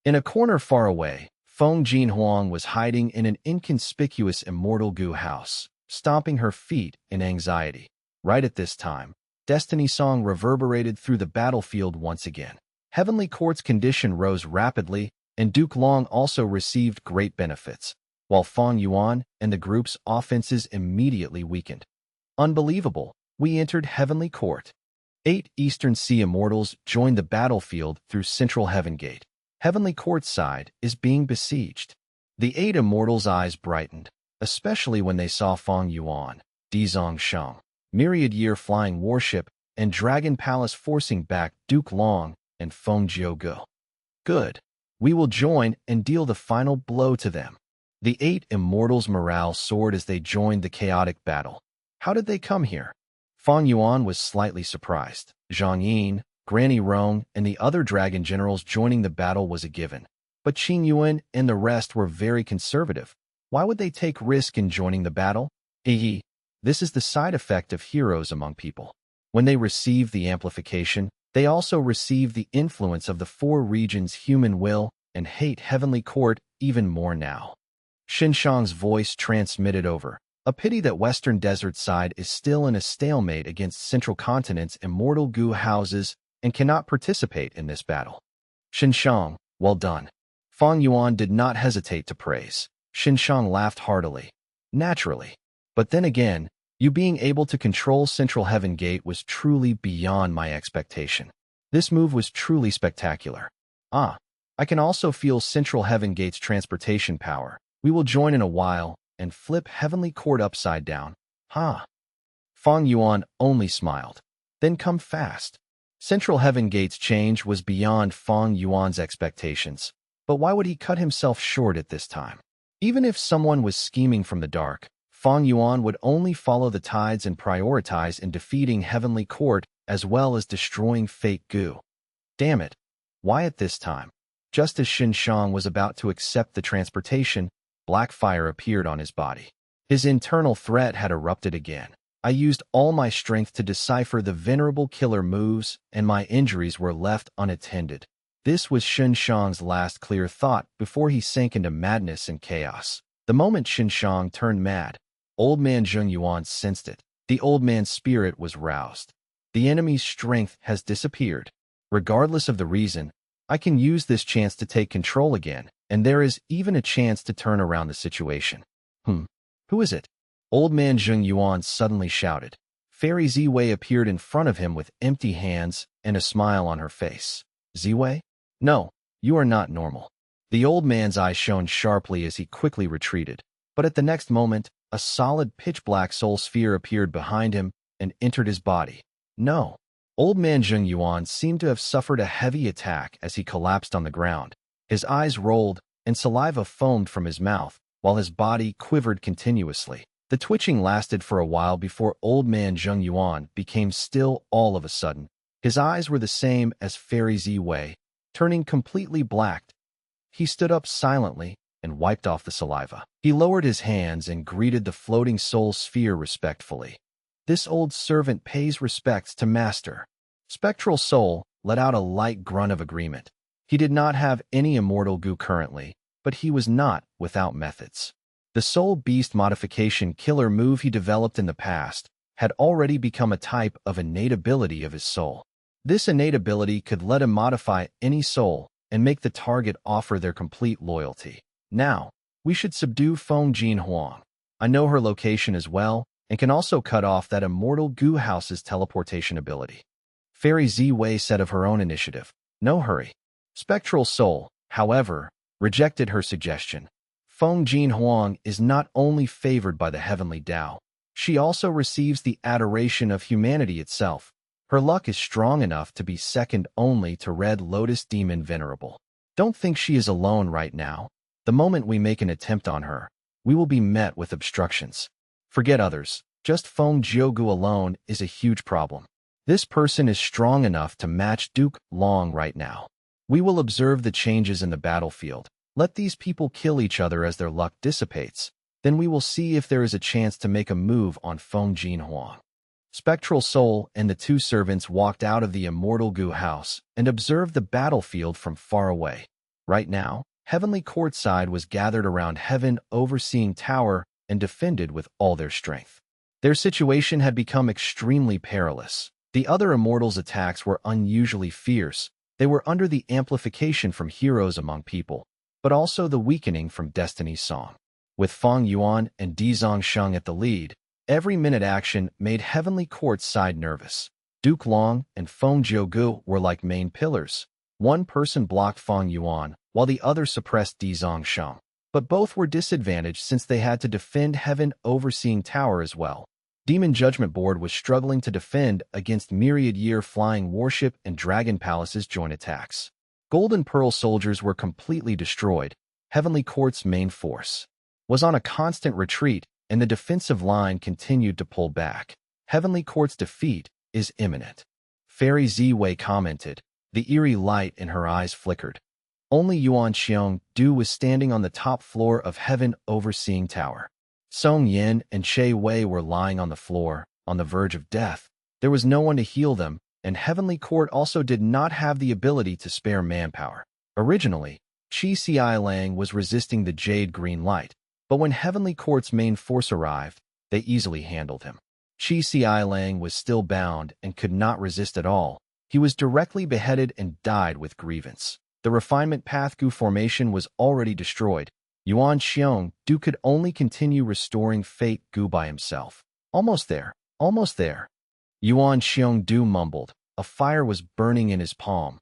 In a corner far away, Feng Jinhuang was hiding in an inconspicuous immortal Gu house, stomping her feet in anxiety. Right at this time, Destiny's song reverberated through the battlefield once again. Heavenly Court's condition rose rapidly, and Duke Long also received great benefits. while Fang Yuan and the group's offenses immediately weakened. Unbelievable, we entered Heavenly Court. 8 Eastern Sea Immortals joined the battlefield through Central Heaven Gate. Heavenly Court's side is being besieged. The 8 Immortals' eyes brightened, especially when they saw Fang Yuan, Dizong Shang, myriad-year flying warship, and Dragon Palace forcing back Duke Long and Feng Jiugu. Good. We will join and deal the final blow to them. The 8 Immortals' morale soared as they joined the chaotic battle. How did they come here? Fang Yuan was slightly surprised. Zhang Yin, Granny Rong, and the other dragon generals joining the battle was a given. But Qing Yuan and the rest were very conservative. Why would they take risk in joining the battle? This is the side effect of heroes among people. When they receive the amplification, they also receive the influence of the 4 regions' human will and hate Heavenly Court even more now. Xinshang's voice transmitted over. A pity that Western Desert side is still in a stalemate against Central Continent's immortal Gu houses and cannot participate in this battle. Xinshang, well done. Fang Yuan did not hesitate to praise. Xinshang laughed heartily. Naturally. But then again, you being able to control Central Heaven Gate was truly beyond my expectation. This move was truly spectacular. I can also feel Central Heaven Gate's transportation power. We will join in a while and flip Heavenly Court upside down. Fang Yuan only smiled. Then come fast. Central Heaven Gate's change was beyond Fang Yuan's expectations. But why would he cut himself short at this time? Even if someone was scheming from the dark, Fang Yuan would only follow the tides and prioritize in defeating Heavenly Court as well as destroying fake Gu. Damn it. Why at this time? Just as Xinshang was about to accept the transportation, black fire appeared on his body. His internal threat had erupted again. I used all my strength to decipher the venerable killer moves, and my injuries were left unattended. This was Xinshang's last clear thought before he sank into madness and chaos. The moment Xinshang turned mad, Old Man Zheng Yuan sensed it. The old man's spirit was roused. The enemy's strength has disappeared. Regardless of the reason, I can use this chance to take control again, and there is even a chance to turn around the situation. Who is it? Old Man Zheng Yuan suddenly shouted. Fairy Ziwei appeared in front of him with empty hands and a smile on her face. Ziwei? No, you are not normal. The old man's eyes shone sharply as he quickly retreated. But at the next moment, a solid pitch-black soul sphere appeared behind him and entered his body. No. Old Man Zheng Yuan seemed to have suffered a heavy attack as he collapsed on the ground. His eyes rolled and saliva foamed from his mouth, while his body quivered continuously. The twitching lasted for a while before Old Man Zheng Yuan became still all of a sudden. His eyes were the same as Fairy Ziwei, turning completely black. He stood up silently and wiped off the saliva. He lowered his hands and greeted the floating soul sphere respectfully. This old servant pays respects to master. Spectral Soul let out a light grunt of agreement. He did not have any immortal Gu currently, but he was not without methods. The Soul Beast modification killer move he developed in the past had already become a type of innate ability of his soul. This innate ability could let him modify any soul and make the target offer their complete loyalty. Now, we should subdue Feng Jin Huang. I know her location as well, and can also cut off that immortal Gu House's teleportation ability. Fairy Ziwei said of her own initiative. No hurry. Spectral Soul, however, rejected her suggestion. Feng Jin Huang is not only favored by the heavenly Tao, she also receives the adoration of humanity itself. Her luck is strong enough to be second only to Red Lotus Demon Venerable. Don't think she is alone right now. The moment we make an attempt on her, we will be met with obstructions. Forget others. Just Feng Jiugu alone is a huge problem. This person is strong enough to match Duke Long right now. We will observe the changes in the battlefield. Let these people kill each other as their luck dissipates. Then we will see if there is a chance to make a move on Feng Jin Huang. Spectral Soul and the 2 servants walked out of the immortal Gu house and observed the battlefield from far away. Right now, Heavenly Court side was gathered around Heaven Overseeing Tower and defended with all their strength. Their situation had become extremely perilous. The other immortals' attacks were unusually fierce. They were under the amplification from heroes among people, but also the weakening from Destiny's song. With Fang Yuan and Di Zongsheng at the lead, every minute action made Heavenly Court's side nervous. Duke Long and Feng Jiugu were like main pillars. One person blocked Fang Yuan, while the other suppressed Di Zongsheng. But both were disadvantaged since they had to defend Heaven Overseeing Tower as well. Demon Judgment Board was struggling to defend against myriad-year flying warship and dragon palaces joint attacks. Golden Pearl soldiers were completely destroyed. Heavenly Court's main force was on a constant retreat, and the defensive line continued to pull back. Heavenly Court's defeat is imminent. Fairy Ziwei commented. The eerie light in her eyes flickered. Only Yuan Xiong-du was standing on the top floor of Heaven Overseeing Tower. Song Yin and Che Wei were lying on the floor, on the verge of death. There was no one to heal them, and Heavenly Court also did not have the ability to spare manpower. Originally, Qi Xiaolang was resisting the jade green light, but when Heavenly Court's main force arrived, they easily handled him. Qi Xiaolang was still bound and could not resist at all. He was directly beheaded and died with grievance. The refinement path Gu formation was already destroyed. Yuan Xiong-du could only continue restoring fate Gu by himself. Almost there, almost there. Yuan Xiong-du mumbled. A fire was burning in his palm.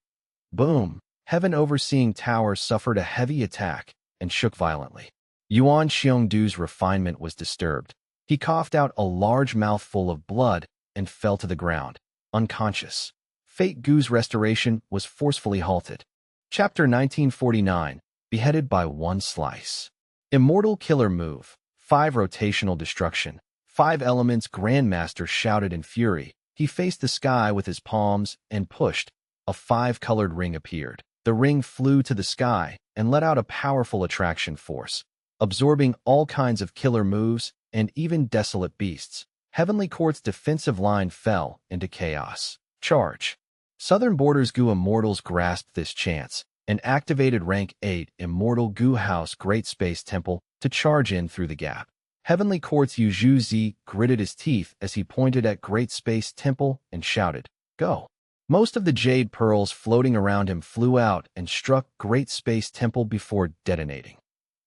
Boom! Heaven Overseeing Tower suffered a heavy attack and shook violently. Yuan Xiong-du's refinement was disturbed. He coughed out a large mouthful of blood and fell to the ground, unconscious. Fate Gu's restoration was forcefully halted. Chapter 1949, Beheaded by One Slice. Immortal Killer Move. 5 Rotational Destruction. 5 Elements Grandmaster shouted in fury. He faced the sky with his palms and pushed. A 5-colored ring appeared. The ring flew to the sky and let out a powerful attraction force, absorbing all kinds of killer moves and even desolate beasts. Heavenly Court's defensive line fell into chaos. Charge. Southern Borders Gu Immortals grasped this chance and activated Rank 8 Immortal Gu House Great Space Temple to charge in through the gap. Heavenly Court's Yu Zhu gritted his teeth as he pointed at Great Space Temple and shouted, "Go!" Most of the jade pearls floating around him flew out and struck Great Space Temple before detonating.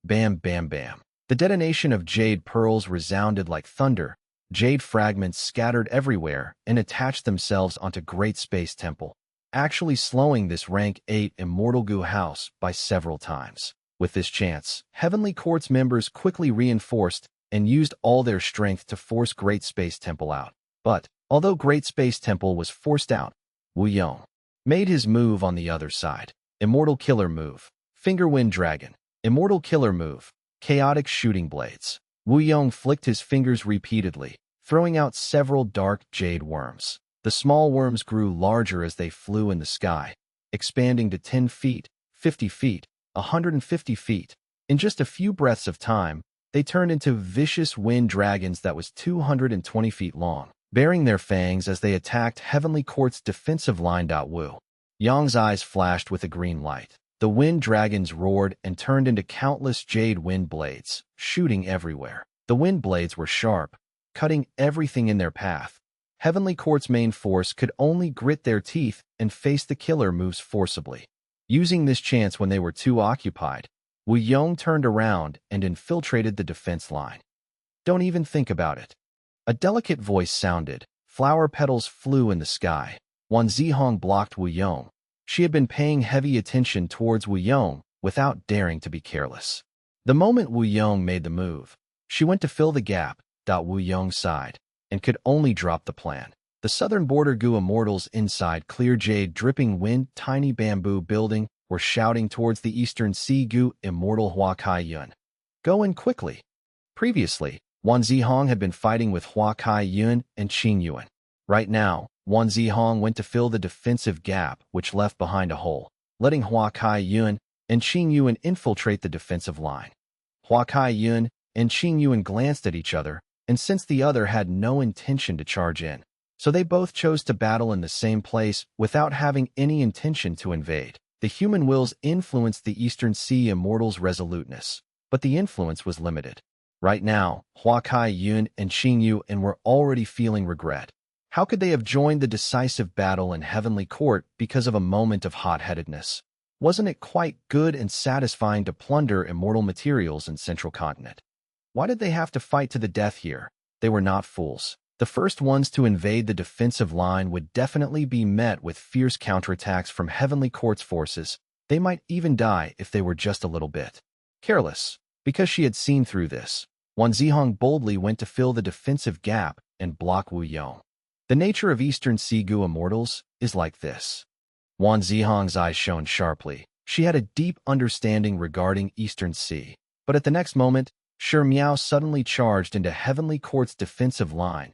Bam, bam, bam. The detonation of jade pearls resounded like thunder. Jade fragments scattered everywhere and attached themselves onto Great Space Temple, actually slowing this Rank 8 Immortal Gu House by several times. With this chance, Heavenly Court's members quickly reinforced and used all their strength to force Great Space Temple out. But, although Great Space Temple was forced out, Wu Yong made his move on the other side. Immortal Killer Move. Finger Wind Dragon. Immortal Killer Move. Chaotic Shooting Blades. Wu Yong flicked his fingers repeatedly, throwing out several dark jade worms. The small worms grew larger as they flew in the sky, expanding to 10 feet, 50 feet, 150 feet. In just a few breaths of time, they turned into vicious wind dragons that was 220 feet long, bearing their fangs as they attacked Heavenly Court's defensive line. Wu Yong's eyes flashed with a green light. The wind dragons roared and turned into countless jade wind blades, shooting everywhere. The wind blades were sharp, cutting everything in their path. Heavenly Court's main force could only grit their teeth and face the killer moves forcibly. Using this chance when they were too occupied, Wu Yong turned around and infiltrated the defense line. Don't even think about it. A delicate voice sounded. Flower petals flew in the sky. Wan Zihong blocked Wu Yong. She had been paying heavy attention towards Wu Yong without daring to be careless. The moment Wu Yong made the move, she went to fill the gap. Wu Yong sighed and could only drop the plan. The southern border Gu Immortals inside clear jade dripping wind tiny bamboo building were shouting towards the eastern sea Gu Immortal Hua Kai Yun. Go in quickly. Previously, Wan Zihong had been fighting with Hua Kai Yun and Qing Yuan. Right now, Wan Zihong went to fill the defensive gap which left behind a hole, letting Hua Kai Yun and Qing Yuan infiltrate the defensive line. Hua Kai Yun and Qing Yuan glanced at each other, and since the other had no intention to charge in, so they both chose to battle in the same place without having any intention to invade. The human wills influenced the Eastern Sea Immortals' resoluteness, but the influence was limited. Right now, Hua Kai Yun and Qing Yuan were already feeling regret. How could they have joined the decisive battle in Heavenly Court because of a moment of hot-headedness? Wasn't it quite good and satisfying to plunder immortal materials in Central Continent? Why did they have to fight to the death here? They were not fools. The first ones to invade the defensive line would definitely be met with fierce counterattacks from Heavenly Court's forces. They might even die if they were just a little bit careless. Because she had seen through this, Wan Zihong boldly went to fill the defensive gap and block Wu Yong. The nature of Eastern Sea Gu immortals is like this. Wan Zihong's eyes shone sharply. She had a deep understanding regarding Eastern Sea. But at the next moment, Shi Miao suddenly charged into Heavenly Court's defensive line.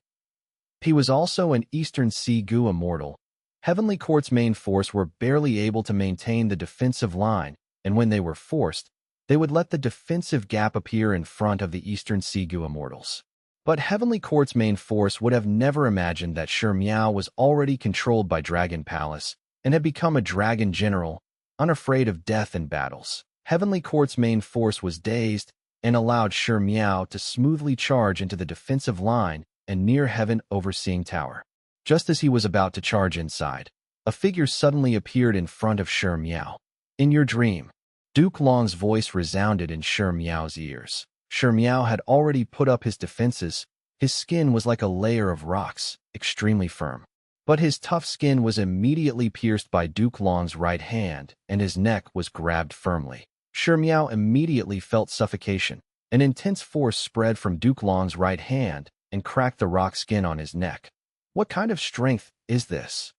He was also an Eastern Sea Gu immortal. Heavenly Court's main force were barely able to maintain the defensive line, and when they were forced, they would let the defensive gap appear in front of the Eastern Sea Gu immortals. But Heavenly Court's main force would have never imagined that Shi Miao was already controlled by Dragon Palace and had become a dragon general, unafraid of death and battles. Heavenly Court's main force was dazed and allowed Shi Miao to smoothly charge into the defensive line and near Heaven Overseeing Tower. Just as he was about to charge inside, a figure suddenly appeared in front of Shi Miao. In your dream, Duke Long's voice resounded in Shi Miao's ears. Shi Miao had already put up his defenses. His skin was like a layer of rocks, extremely firm. But his tough skin was immediately pierced by Duke Long's right hand, and his neck was grabbed firmly. Shi Miao immediately felt suffocation. An intense force spread from Duke Long's right hand and cracked the rock skin on his neck. What kind of strength is this?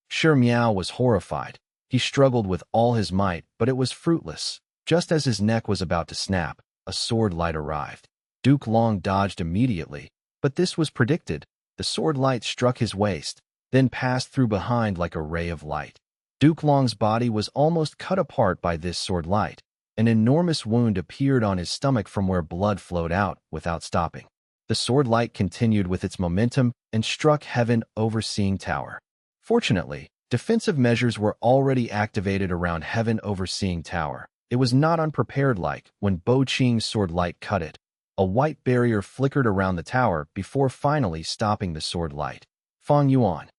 Shi Miao was horrified. He struggled with all his might, but it was fruitless. Just as his neck was about to snap, a sword light arrived. Duke Long dodged immediately, but this was predicted. The sword light struck his waist, then passed through behind like a ray of light. Duke Long's body was almost cut apart by this sword light. An enormous wound appeared on his stomach from where blood flowed out without stopping. The sword light continued with its momentum and struck Heaven Overseeing Tower. Fortunately, defensive measures were already activated around Heaven Overseeing Tower. It was not unprepared like when Bo Qing's sword light cut it. A white barrier flickered around the tower before finally stopping the sword light. Fang Yuan.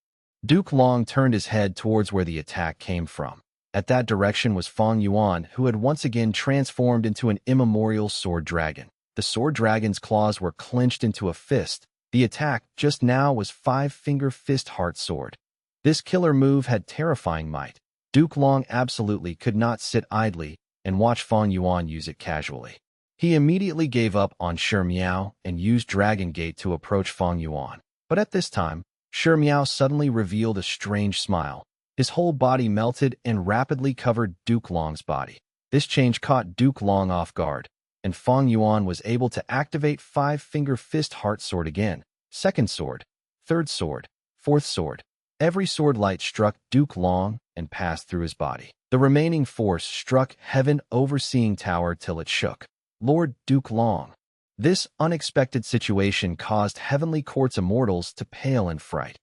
Duke Long turned his head towards where the attack came from. At that direction was Fang Yuan, who had once again transformed into an immemorial sword dragon. The sword dragon's claws were clenched into a fist. The attack just now was five-finger fist heart sword. This killer move had terrifying might. Duke Long absolutely could not sit idly and watch Fang Yuan use it casually. He immediately gave up on Shi Miao and used Dragon Gate to approach Fang Yuan. But at this time, Shi Miao suddenly revealed a strange smile. His whole body melted and rapidly covered Duke Long's body. This change caught Duke Long off guard, and Fang Yuan was able to activate five-finger fist heart sword again. Second sword, third sword, fourth sword. Every sword light struck Duke Long and passed through his body. The remaining force struck Heaven Overseeing Tower till it shook. Lord Duke Long. This unexpected situation caused Heavenly Court's immortals to pale in fright.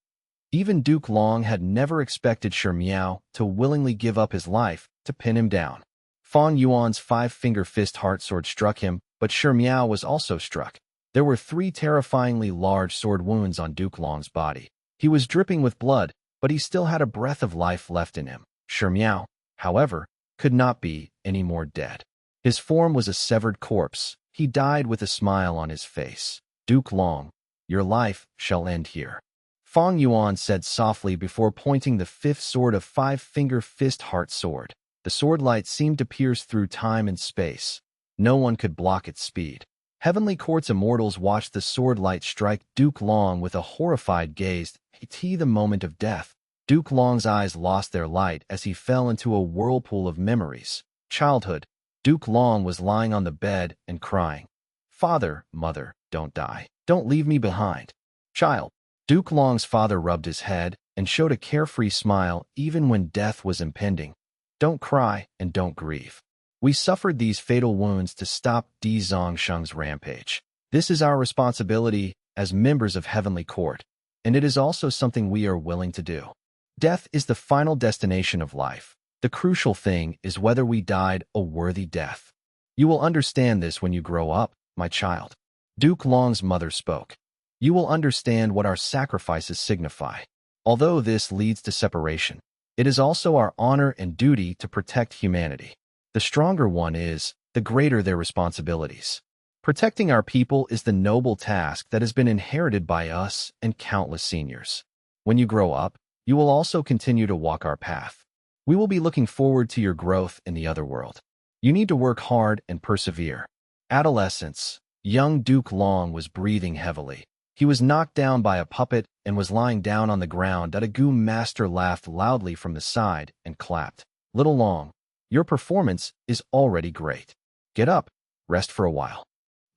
Even Duke Long had never expected Shi Miao to willingly give up his life to pin him down. Fang Yuan's five-finger fist heart sword struck him, but Shi Miao was also struck. There were three terrifyingly large sword wounds on Duke Long's body. He was dripping with blood, but he still had a breath of life left in him. Shi Miao, however, could not be any more dead. His form was a severed corpse. He died with a smile on his face. Duke Long, your life shall end here. Fang Yuan said softly before pointing the fifth sword of five-finger fist heart sword. The sword light seemed to pierce through time and space. No one could block its speed. Heavenly Court's immortals watched the sword light strike Duke Long with a horrified gaze. The moment of death. Duke Long's eyes lost their light as he fell into a whirlpool of memories. Childhood. Duke Long was lying on the bed and crying. Father, mother, don't die. Don't leave me behind. Child. Duke Long's father rubbed his head and showed a carefree smile even when death was impending. Don't cry and don't grieve. We suffered these fatal wounds to stop Di Zongsheng's rampage. This is our responsibility as members of Heavenly Court, and it is also something we are willing to do. Death is the final destination of life. The crucial thing is whether we died a worthy death. You will understand this when you grow up, my child. Duke Long's mother spoke. You will understand what our sacrifices signify. Although this leads to separation, it is also our honor and duty to protect humanity. The stronger one is, the greater their responsibilities. Protecting our people is the noble task that has been inherited by us and countless seniors. When you grow up, you will also continue to walk our path. We will be looking forward to your growth in the other world. You need to work hard and persevere. Adolescence. Young Duke Long was breathing heavily. He was knocked down by a puppet and was lying down on the ground that a Goo master laughed loudly from the side and clapped. Little Long, your performance is already great. Get up, rest for a while.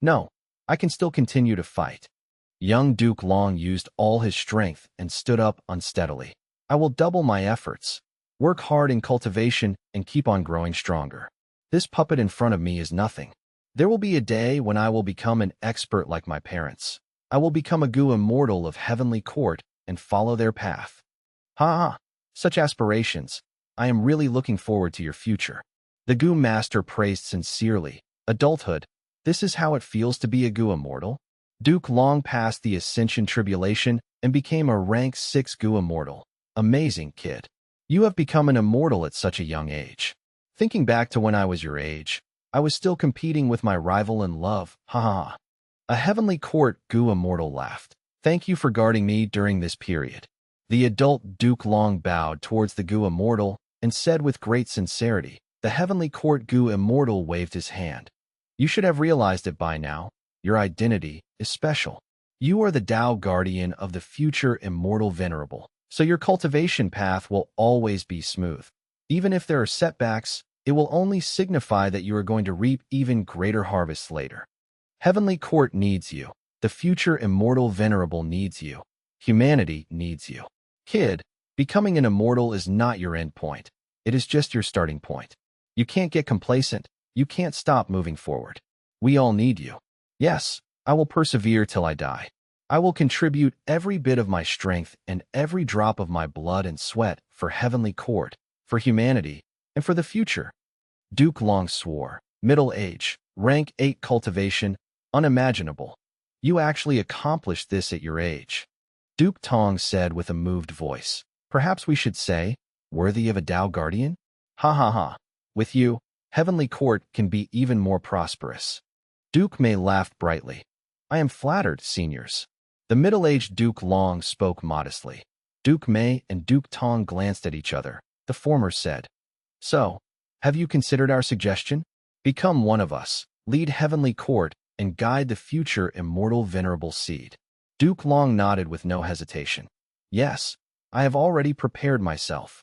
No, I can still continue to fight. Young Duke Long used all his strength and stood up unsteadily. I will double my efforts. Work hard in cultivation and keep on growing stronger. This puppet in front of me is nothing. There will be a day when I will become an expert like my parents. I will become a Goo immortal of heavenly court and follow their path. Ha ha! Such aspirations. I am really looking forward to your future. The Goo master praised sincerely. Adulthood. This is how it feels to be a Goo immortal? Duke Long passed the Ascension Tribulation and became a rank 6 Goo immortal. Amazing, kid. You have become an immortal at such a young age. Thinking back to when I was your age, I was still competing with my rival in love. Ha ha ha. A heavenly court Goo immortal laughed. Thank you for guarding me during this period. The adult Duke Long bowed towards the Goo immortal and said with great sincerity. The heavenly court Goo immortal waved his hand. You should have realized it by now. Your identity is special. You are the Tao guardian of the future immortal venerable, so your cultivation path will always be smooth. Even if there are setbacks, it will only signify that you are going to reap even greater harvests later. Heavenly Court needs you. The future immortal venerable needs you. Humanity needs you. Kid, becoming an immortal is not your end point. It is just your starting point. You can't get complacent. You can't stop moving forward. We all need you. Yes, I will persevere till I die. I will contribute every bit of my strength and every drop of my blood and sweat for Heavenly Court, for humanity, and for the future. Duke Long swore. Middle age, rank 8 cultivation, unimaginable. You actually accomplished this at your age. Duke Tong said with a moved voice. Perhaps we should say, worthy of a Tao guardian? Ha ha ha. With you, Heavenly Court can be even more prosperous. Duke May laughed brightly. I am flattered, seniors. The middle-aged Duke Long spoke modestly. Duke May and Duke Tong glanced at each other. The former said, So, have you considered our suggestion? Become one of us, lead Heavenly Court, and guide the future immortal venerable seed. Duke Long nodded with no hesitation. Yes, I have already prepared myself.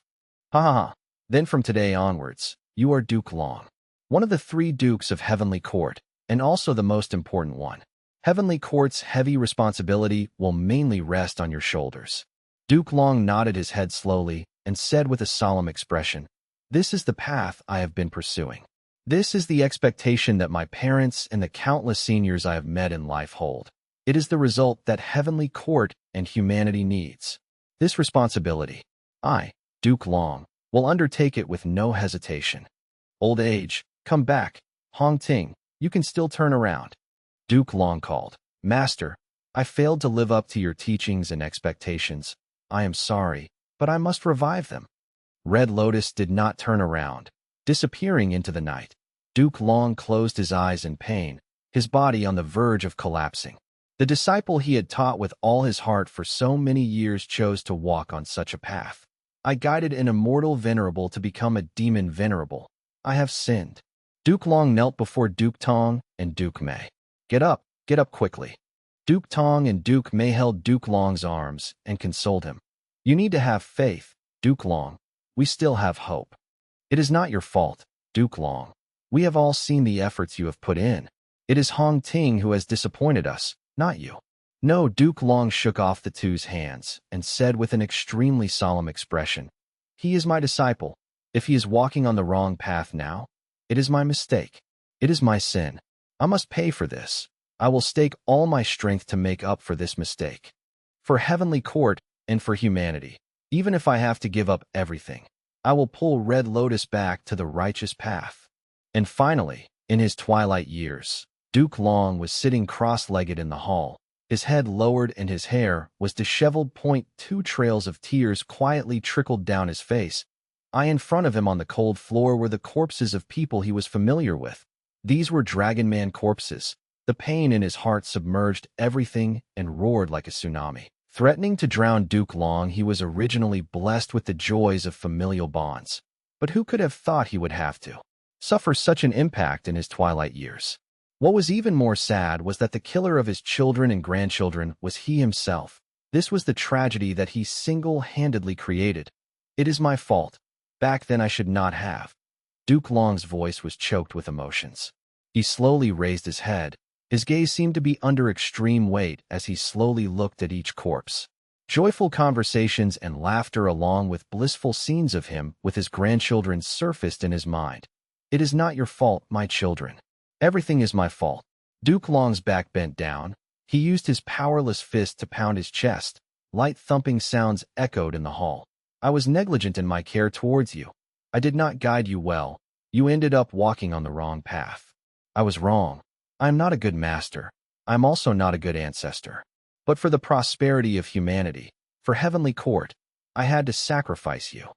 Ha ha ha. Then from today onwards, you are Duke Long, one of the 3 dukes of Heavenly Court, and also the most important one. Heavenly Court's heavy responsibility will mainly rest on your shoulders. Duke Long nodded his head slowly and said with a solemn expression, This is the path I have been pursuing. This is the expectation that my parents and the countless seniors I have met in life hold. It is the result that Heavenly Court and humanity needs. This responsibility, I, Duke Long, will undertake it with no hesitation. Old age, come back. Hong Ting, you can still turn around. Duke Long called. Master, I failed to live up to your teachings and expectations. I am sorry, but I must revive them. Red Lotus did not turn around, disappearing into the night. Duke Long closed his eyes in pain, his body on the verge of collapsing. The disciple he had taught with all his heart for so many years chose to walk on such a path. I guided an immortal venerable to become a demon venerable. I have sinned. Duke Long knelt before Duke Tong and Duke May. Get up quickly. Duke Tong and Duke May held Duke Long's arms and consoled him. You need to have faith, Duke Long. We still have hope. It is not your fault, Duke Long. We have all seen the efforts you have put in. It is Hong Ting who has disappointed us, not you. No, Duke Long shook off the two's hands and said with an extremely solemn expression, He is my disciple. If he is walking on the wrong path now, it is my mistake. It is my sin. I must pay for this. I will stake all my strength to make up for this mistake. For Heavenly Court and for humanity, even if I have to give up everything, I will pull Red Lotus back to the righteous path. And finally, in his twilight years, Duke Long was sitting cross-legged in the hall. His head lowered and his hair was disheveled. 2 trails of tears quietly trickled down his face. In front of him on the cold floor were the corpses of people he was familiar with. These were Dragon Man corpses, The pain in his heart submerged everything and roared like a tsunami. Threatening to drown Duke Long, he was originally blessed with the joys of familial bonds. But who could have thought he would have to suffer such an impact in his twilight years? What was even more sad was that the killer of his children and grandchildren was he himself. This was the tragedy that he single-handedly created. It is my fault. Back then I should not have. Duke Long's voice was choked with emotions. He slowly raised his head. His gaze seemed to be under extreme weight as he slowly looked at each corpse. Joyful conversations and laughter along with blissful scenes of him with his grandchildren surfaced in his mind. It is not your fault, my children. Everything is my fault. Duke Long's back bent down. He used his powerless fist to pound his chest. Light thumping sounds echoed in the hall. I was negligent in my care towards you. I did not guide you well. You ended up walking on the wrong path. I was wrong. I am not a good master. I am also not a good ancestor. But for the prosperity of humanity, for heavenly court, I had to sacrifice you.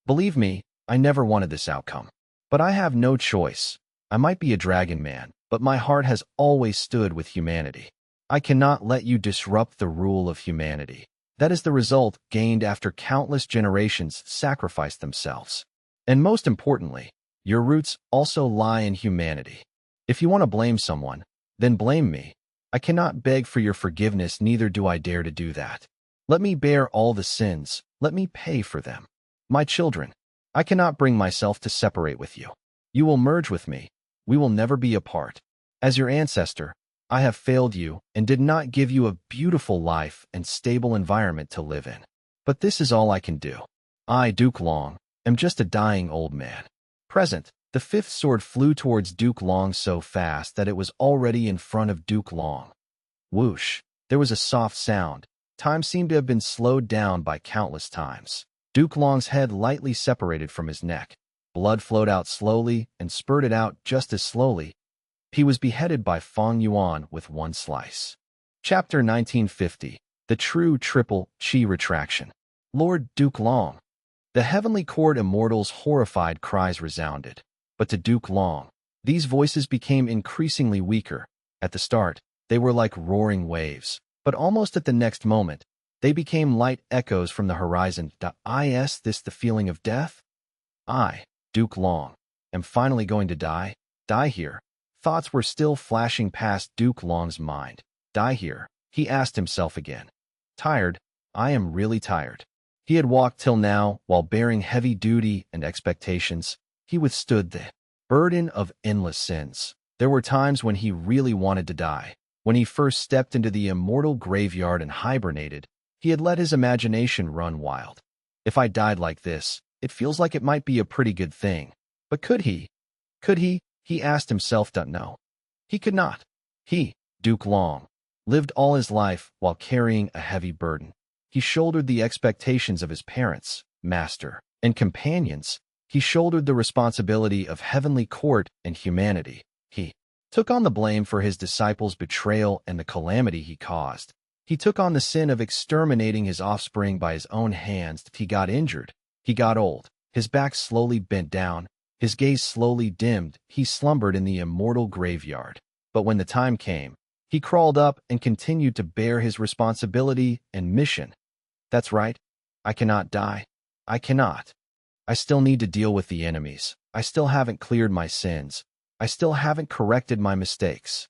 Believe me, I never wanted this outcome. But I have no choice. I might be a dragon man, but my heart has always stood with humanity. I cannot let you disrupt the rule of humanity. That is the result gained after countless generations sacrificed themselves. And most importantly, your roots also lie in humanity. If you want to blame someone, then blame me. I cannot beg for your forgiveness, neither do I dare to do that. Let me bear all the sins. Let me pay for them. My children, I cannot bring myself to separate with you. You will merge with me. We will never be apart. As your ancestor, I have failed you and did not give you a beautiful life and stable environment to live in. But this is all I can do. I, Duke Long, am just a dying old man. Present. The fifth sword flew towards Duke Long so fast that it was already in front of Duke Long. Whoosh! There was a soft sound. Time seemed to have been slowed down by countless times. Duke Long's head lightly separated from his neck. Blood flowed out slowly and spurted out just as slowly. He was beheaded by Fang Yuan with one slice. Chapter 1950. The True Triple Chi Retraction. Lord Duke Long. The heavenly court immortals' horrified cries resounded. But to Duke Long, these voices became increasingly weaker. At the start, they were like roaring waves, but almost at the next moment, they became light echoes from the horizon. Is this the feeling of death? I, Duke Long, am finally going to die? Die here. Thoughts were still flashing past Duke Long's mind. Die here, he asked himself again. Tired? I am really tired. He had walked till now while bearing heavy duty and expectations. He withstood the burden of endless sins. There were times when he really wanted to die. When he first stepped into the immortal graveyard and hibernated, he had let his imagination run wild. If I died like this, it feels like it might be a pretty good thing. But could he? Could he? He asked himself. No. He could not. He, Duke Long, lived all his life while carrying a heavy burden. He shouldered the expectations of his parents, master, and companions. He shouldered the responsibility of heavenly court and humanity. He took on the blame for his disciples' betrayal and the calamity he caused. He took on the sin of exterminating his offspring by his own hands. He got injured. He got old. His back slowly bent down. His gaze slowly dimmed. He slumbered in the immortal graveyard. But when the time came, he crawled up and continued to bear his responsibility and mission. That's right. I cannot die. I cannot. I still need to deal with the enemies. I still haven't cleared my sins. I still haven't corrected my mistakes.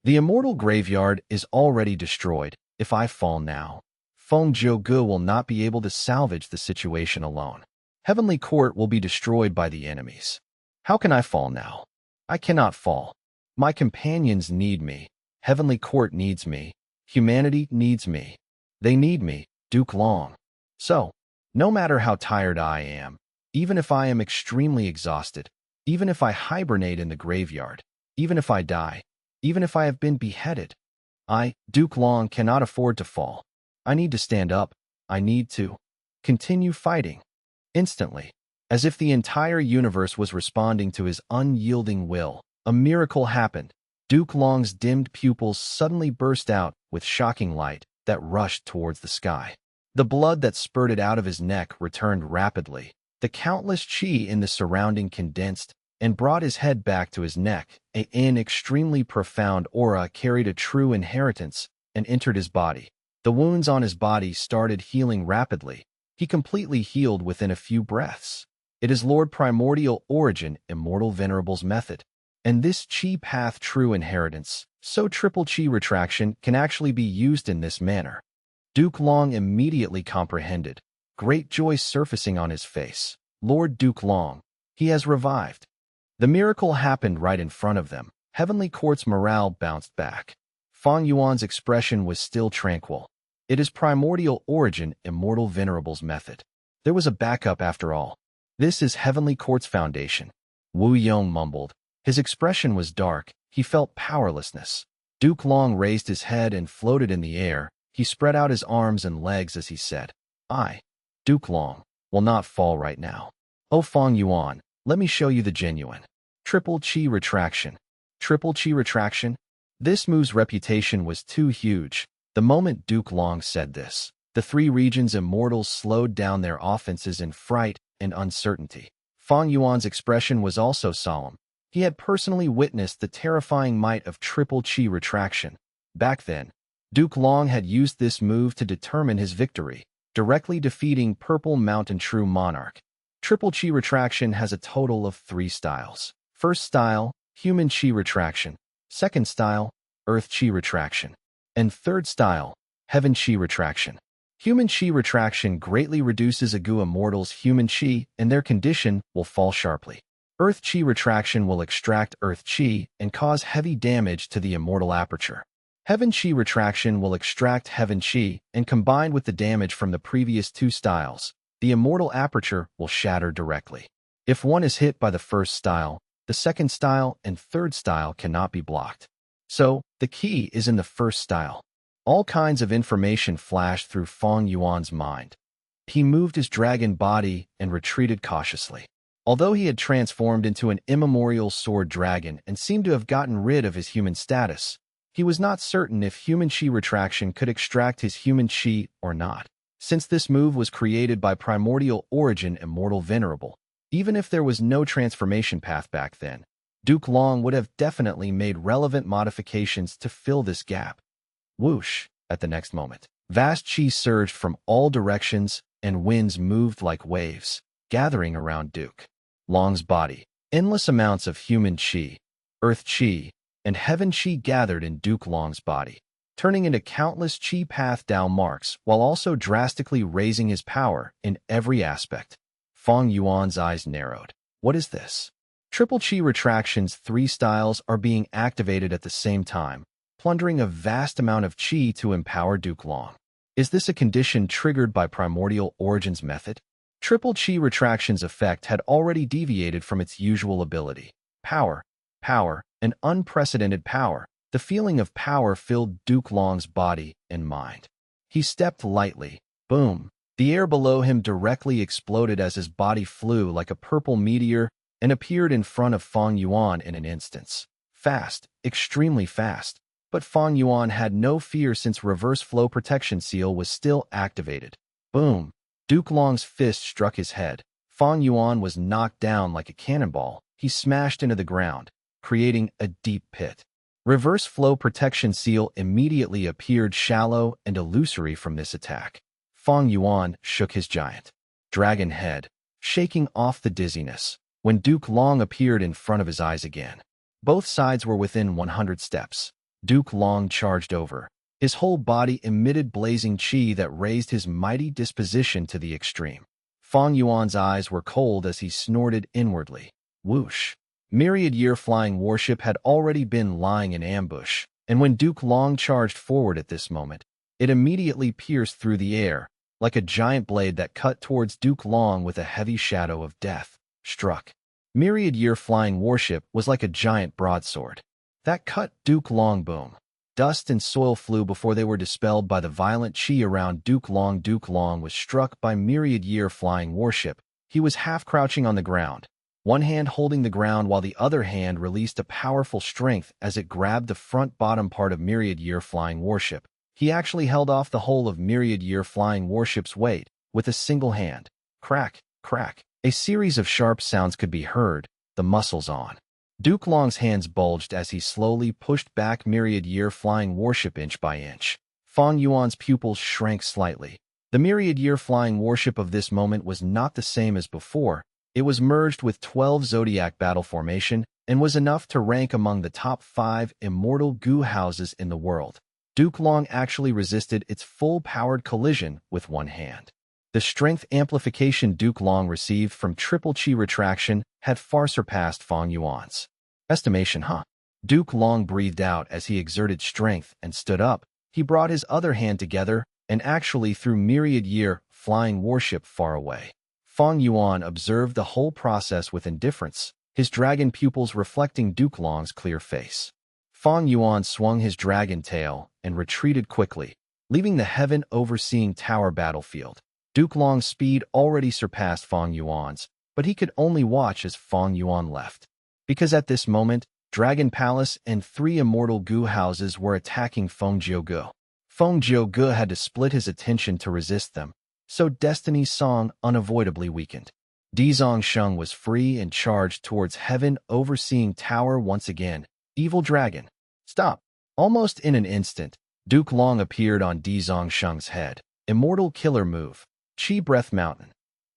The immortal graveyard is already destroyed. If I fall now, Feng Jiuge will not be able to salvage the situation alone. Heavenly court will be destroyed by the enemies. How can I fall now? I cannot fall. My companions need me. Heavenly court needs me. Humanity needs me. They need me, Duke Long. So, no matter how tired I am, even if I am extremely exhausted, even if I hibernate in the graveyard, even if I die, even if I have been beheaded, I, Duke Long, cannot afford to fall. I need to stand up. I need to continue fighting. Instantly, as if the entire universe was responding to his unyielding will, a miracle happened. Duke Long's dimmed pupils suddenly burst out with shocking light that rushed towards the sky. The blood that spurted out of his neck returned rapidly. The countless chi in the surrounding condensed, and brought his head back to his neck. An extremely profound aura carried a true inheritance and entered his body. The wounds on his body started healing rapidly. He completely healed within a few breaths. It is Lord Primordial Origin, Immortal Venerable's method. And this chi path true inheritance, so triple chi retraction can actually be used in this manner. Duke Long immediately comprehended, great joy surfacing on his face. Lord Duke Long, he has revived. The miracle happened right in front of them. Heavenly Court's morale bounced back. Fang Yuan's expression was still tranquil. It is Primordial Origin, Immortal Venerable's method. There was a backup after all. This is Heavenly Court's foundation. Wu Yong mumbled. His expression was dark. He felt powerlessness. Duke Long raised his head and floated in the air. He spread out his arms and legs as he said, I, Duke Long, will not fall right now. Oh Fang Yuan, let me show you the genuine. Triple chi retraction. Triple chi retraction? This move's reputation was too huge. The moment Duke Long said this, the three regions immortals slowed down their offenses in fright and uncertainty. Fang Yuan's expression was also solemn. He had personally witnessed the terrifying might of triple chi retraction. Back then, Duke Long had used this move to determine his victory, directly defeating Purple Mountain True Monarch. Triple chi retraction has a total of 3 styles. First style, human chi retraction. Second style, earth chi retraction. And third style, heaven chi retraction. Human chi retraction greatly reduces a Gu immortal's human chi, and their condition will fall sharply. Earth chi retraction will extract earth chi and cause heavy damage to the immortal aperture. Heaven chi retraction will extract heaven chi, and combined with the damage from the previous 2 styles, the immortal aperture will shatter directly. If one is hit by the first style, the second style and third style cannot be blocked. So, the key is in the first style. All kinds of information flashed through Fang Yuan's mind. He moved his dragon body and retreated cautiously. Although he had transformed into an immemorial sword dragon and seemed to have gotten rid of his human status, he was not certain if human chi retraction could extract his human chi or not. Since this move was created by Primordial Origin Immortal Venerable, even if there was no transformation path back then, Duke Long would have definitely made relevant modifications to fill this gap. Whoosh! At the next moment, vast chi surged from all directions and winds moved like waves, gathering around Duke Long's body. Endless amounts of human chi, earth chi, and heaven chi gathered in Duke Long's body, turning into countless chi path Dao marks while also drastically raising his power in every aspect. Fang Yuan's eyes narrowed. What is this? Triple chi retraction's 3 styles are being activated at the same time, plundering a vast amount of chi to empower Duke Long. Is this a condition triggered by Primordial Origin's method? Triple chi retraction's effect had already deviated from its usual ability. Power, an unprecedented power. The feeling of power filled Duke Long's body and mind. He stepped lightly. Boom! The air below him directly exploded as his body flew like a purple meteor and appeared in front of Fang Yuan in an instant. Fast, extremely fast. But Fang Yuan had no fear since reverse flow protection seal was still activated. Boom! Duke Long's fist struck his head. Fang Yuan was knocked down like a cannonball. He smashed into the ground, creating a deep pit. Reverse flow protection seal immediately appeared shallow and illusory from this attack. Fang Yuan shook his giant dragon head, shaking off the dizziness, when Duke Long appeared in front of his eyes again. Both sides were within 100 steps. Duke Long charged over. His whole body emitted blazing chi that raised his mighty disposition to the extreme. Fang Yuan's eyes were cold as he snorted inwardly. Whoosh! Myriad Year Flying Warship had already been lying in ambush, and when Duke Long charged forward at this moment, it immediately pierced through the air, like a giant blade that cut towards Duke Long with a heavy shadow of death. Struck. Myriad Year Flying Warship was like a giant broadsword that cut Duke Long. Boom. Dust and soil flew before they were dispelled by the violent chi around Duke Long. Duke Long was struck by Myriad Year Flying Warship. He was half crouching on the ground, one hand holding the ground while the other hand released a powerful strength as it grabbed the front bottom part of Myriad Year Flying Warship. He actually held off the whole of Myriad Year Flying Warship's weight with a single hand. Crack, crack. A series of sharp sounds could be heard, the muscles on. Duke Long's hands bulged as he slowly pushed back myriad-year flying warship inch by inch. Fang Yuan's pupils shrank slightly. The myriad-year flying warship of this moment was not the same as before. It was merged with 12 zodiac battle formation and was enough to rank among the top 5 immortal goo houses in the world. Duke Long actually resisted its full-powered collision with one hand. The strength amplification Duke Long received from triple chi retraction had far surpassed Fang Yuan's estimation. Duke Long breathed out as he exerted strength and stood up. He brought his other hand together and actually threw myriad-year flying warship far away. Fang Yuan observed the whole process with indifference, his dragon pupils reflecting Duke Long's clear face. Fang Yuan swung his dragon tail and retreated quickly, leaving the heaven-overseeing tower battlefield. Duke Long's speed already surpassed Fang Yuan's, but he could only watch as Fang Yuan left. Because at this moment, Dragon Palace and 3 immortal goo houses were attacking Feng Jiuge. Feng Jiuge had to split his attention to resist them, so Destiny's song unavoidably weakened. Dezongsheng was free and charged towards heaven-overseeing tower once again. Evil dragon. Stop. Almost in an instant, Duke Long appeared on Dezongsheng's head. Immortal killer move. Chi Breath Mountain.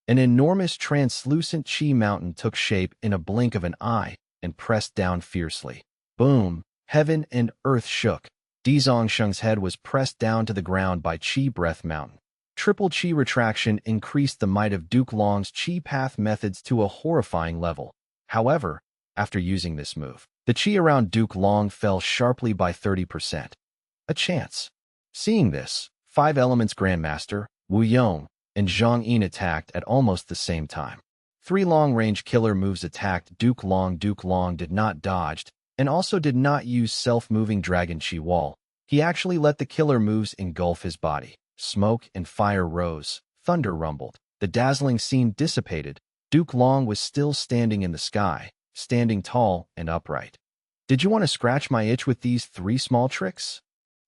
An enormous translucent chi mountain took shape in a blink of an eye and pressed down fiercely. Boom! Heaven and earth shook. Dezongsheng's head was pressed down to the ground by Chi Breath Mountain. Triple chi retraction increased the might of Duke Long's chi path methods to a horrifying level. However, after using this move, the chi around Duke Long fell sharply by 30%. A chance. Seeing this, 5 Elements Grandmaster, Wu Yong, and Zhang Yin attacked at almost the same time. 3 long-range killer moves attacked Duke Long. Duke Long did not dodge, and also did not use self-moving Dragon Chi Wall. He actually let the killer moves engulf his body. Smoke and fire rose. Thunder rumbled. The dazzling scene dissipated. Duke Long was still standing in the sky, standing tall and upright. Did you want to scratch my itch with these 3 small tricks?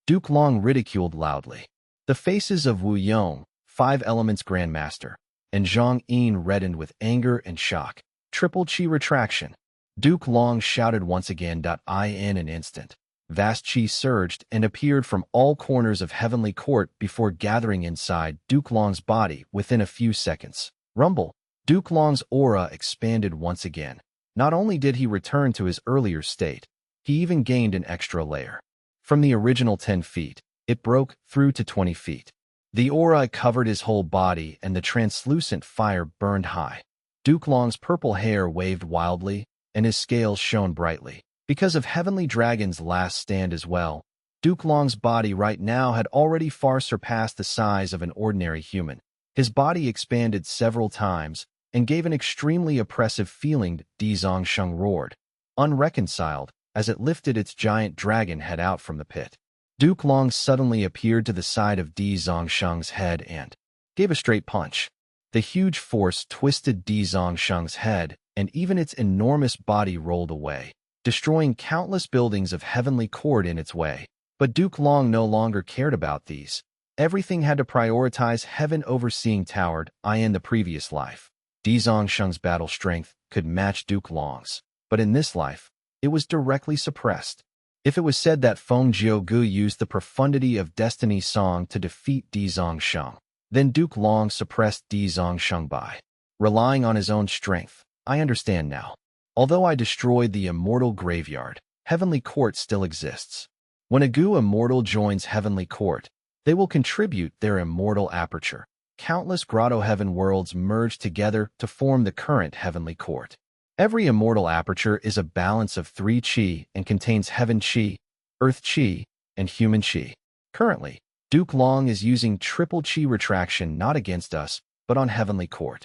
Duke Long ridiculed loudly. The faces of Wu Yong, 5 Elements Grandmaster, and Zhang Yin reddened with anger and shock. Triple chi retraction. Duke Long shouted once again. In an instant, vast chi surged and appeared from all corners of Heavenly Court before gathering inside Duke Long's body within a few seconds. Rumble. Duke Long's aura expanded once again. Not only did he return to his earlier state, he even gained an extra layer. From the original 10 feet, it broke through to 20 feet. The aura covered his whole body and the translucent fire burned high. Duke Long's purple hair waved wildly, and his scales shone brightly. Because of Heavenly Dragon's last stand as well, Duke Long's body right now had already far surpassed the size of an ordinary human. His body expanded several times and gave an extremely oppressive feeling. Dezongsheng roared, unreconciled, as it lifted its giant dragon head out from the pit. Duke Long suddenly appeared to the side of Dezongsheng's head and gave a straight punch. The huge force twisted Dezongsheng's head, and even its enormous body rolled away, destroying countless buildings of Heavenly Court in its way. But Duke Long no longer cared about these. Everything had to prioritize Heaven Overseeing Tower. In the previous life, Dezongsheng's battle strength could match Duke Long's, but in this life, it was directly suppressed. If it was said that Feng Jiuge used the profundity of Destiny's song to defeat Dezongsheng, then Duke Long suppressed Dezongsheng by relying on his own strength. I understand now. Although I destroyed the immortal graveyard, Heavenly Court still exists. When a goo immortal joins Heavenly Court, they will contribute their immortal aperture. Countless grotto heaven worlds merge together to form the current Heavenly Court. Every immortal aperture is a balance of 3 chi and contains heaven chi, earth chi, and human chi. Currently, Duke Long is using triple chi retraction not against us, but on Heavenly Court.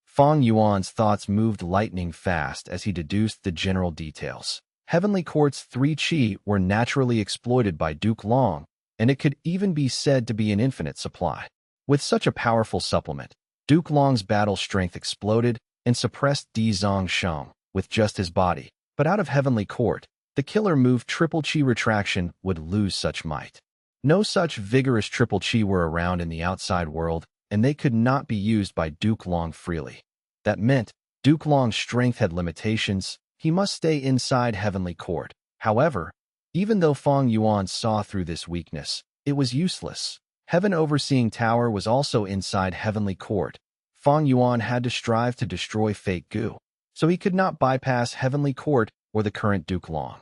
Fang Yuan's thoughts moved lightning fast as he deduced the general details. Heavenly Court's 3 chi were naturally exploited by Duke Long, and it could even be said to be an infinite supply. With such a powerful supplement, Duke Long's battle strength exploded and suppressed Dezongsheng with just his body. But out of Heavenly Court, the killer move triple chi retraction would lose such might. No such vigorous triple chi were around in the outside world, and they could not be used by Duke Long freely. That meant Duke Long's strength had limitations. He must stay inside Heavenly Court. However, even though Fang Yuan saw through this weakness, it was useless. Heaven Overseeing Tower was also inside Heavenly Court. Fang Yuan had to strive to destroy Fake Gu, so he could not bypass Heavenly Court or the current Duke Long.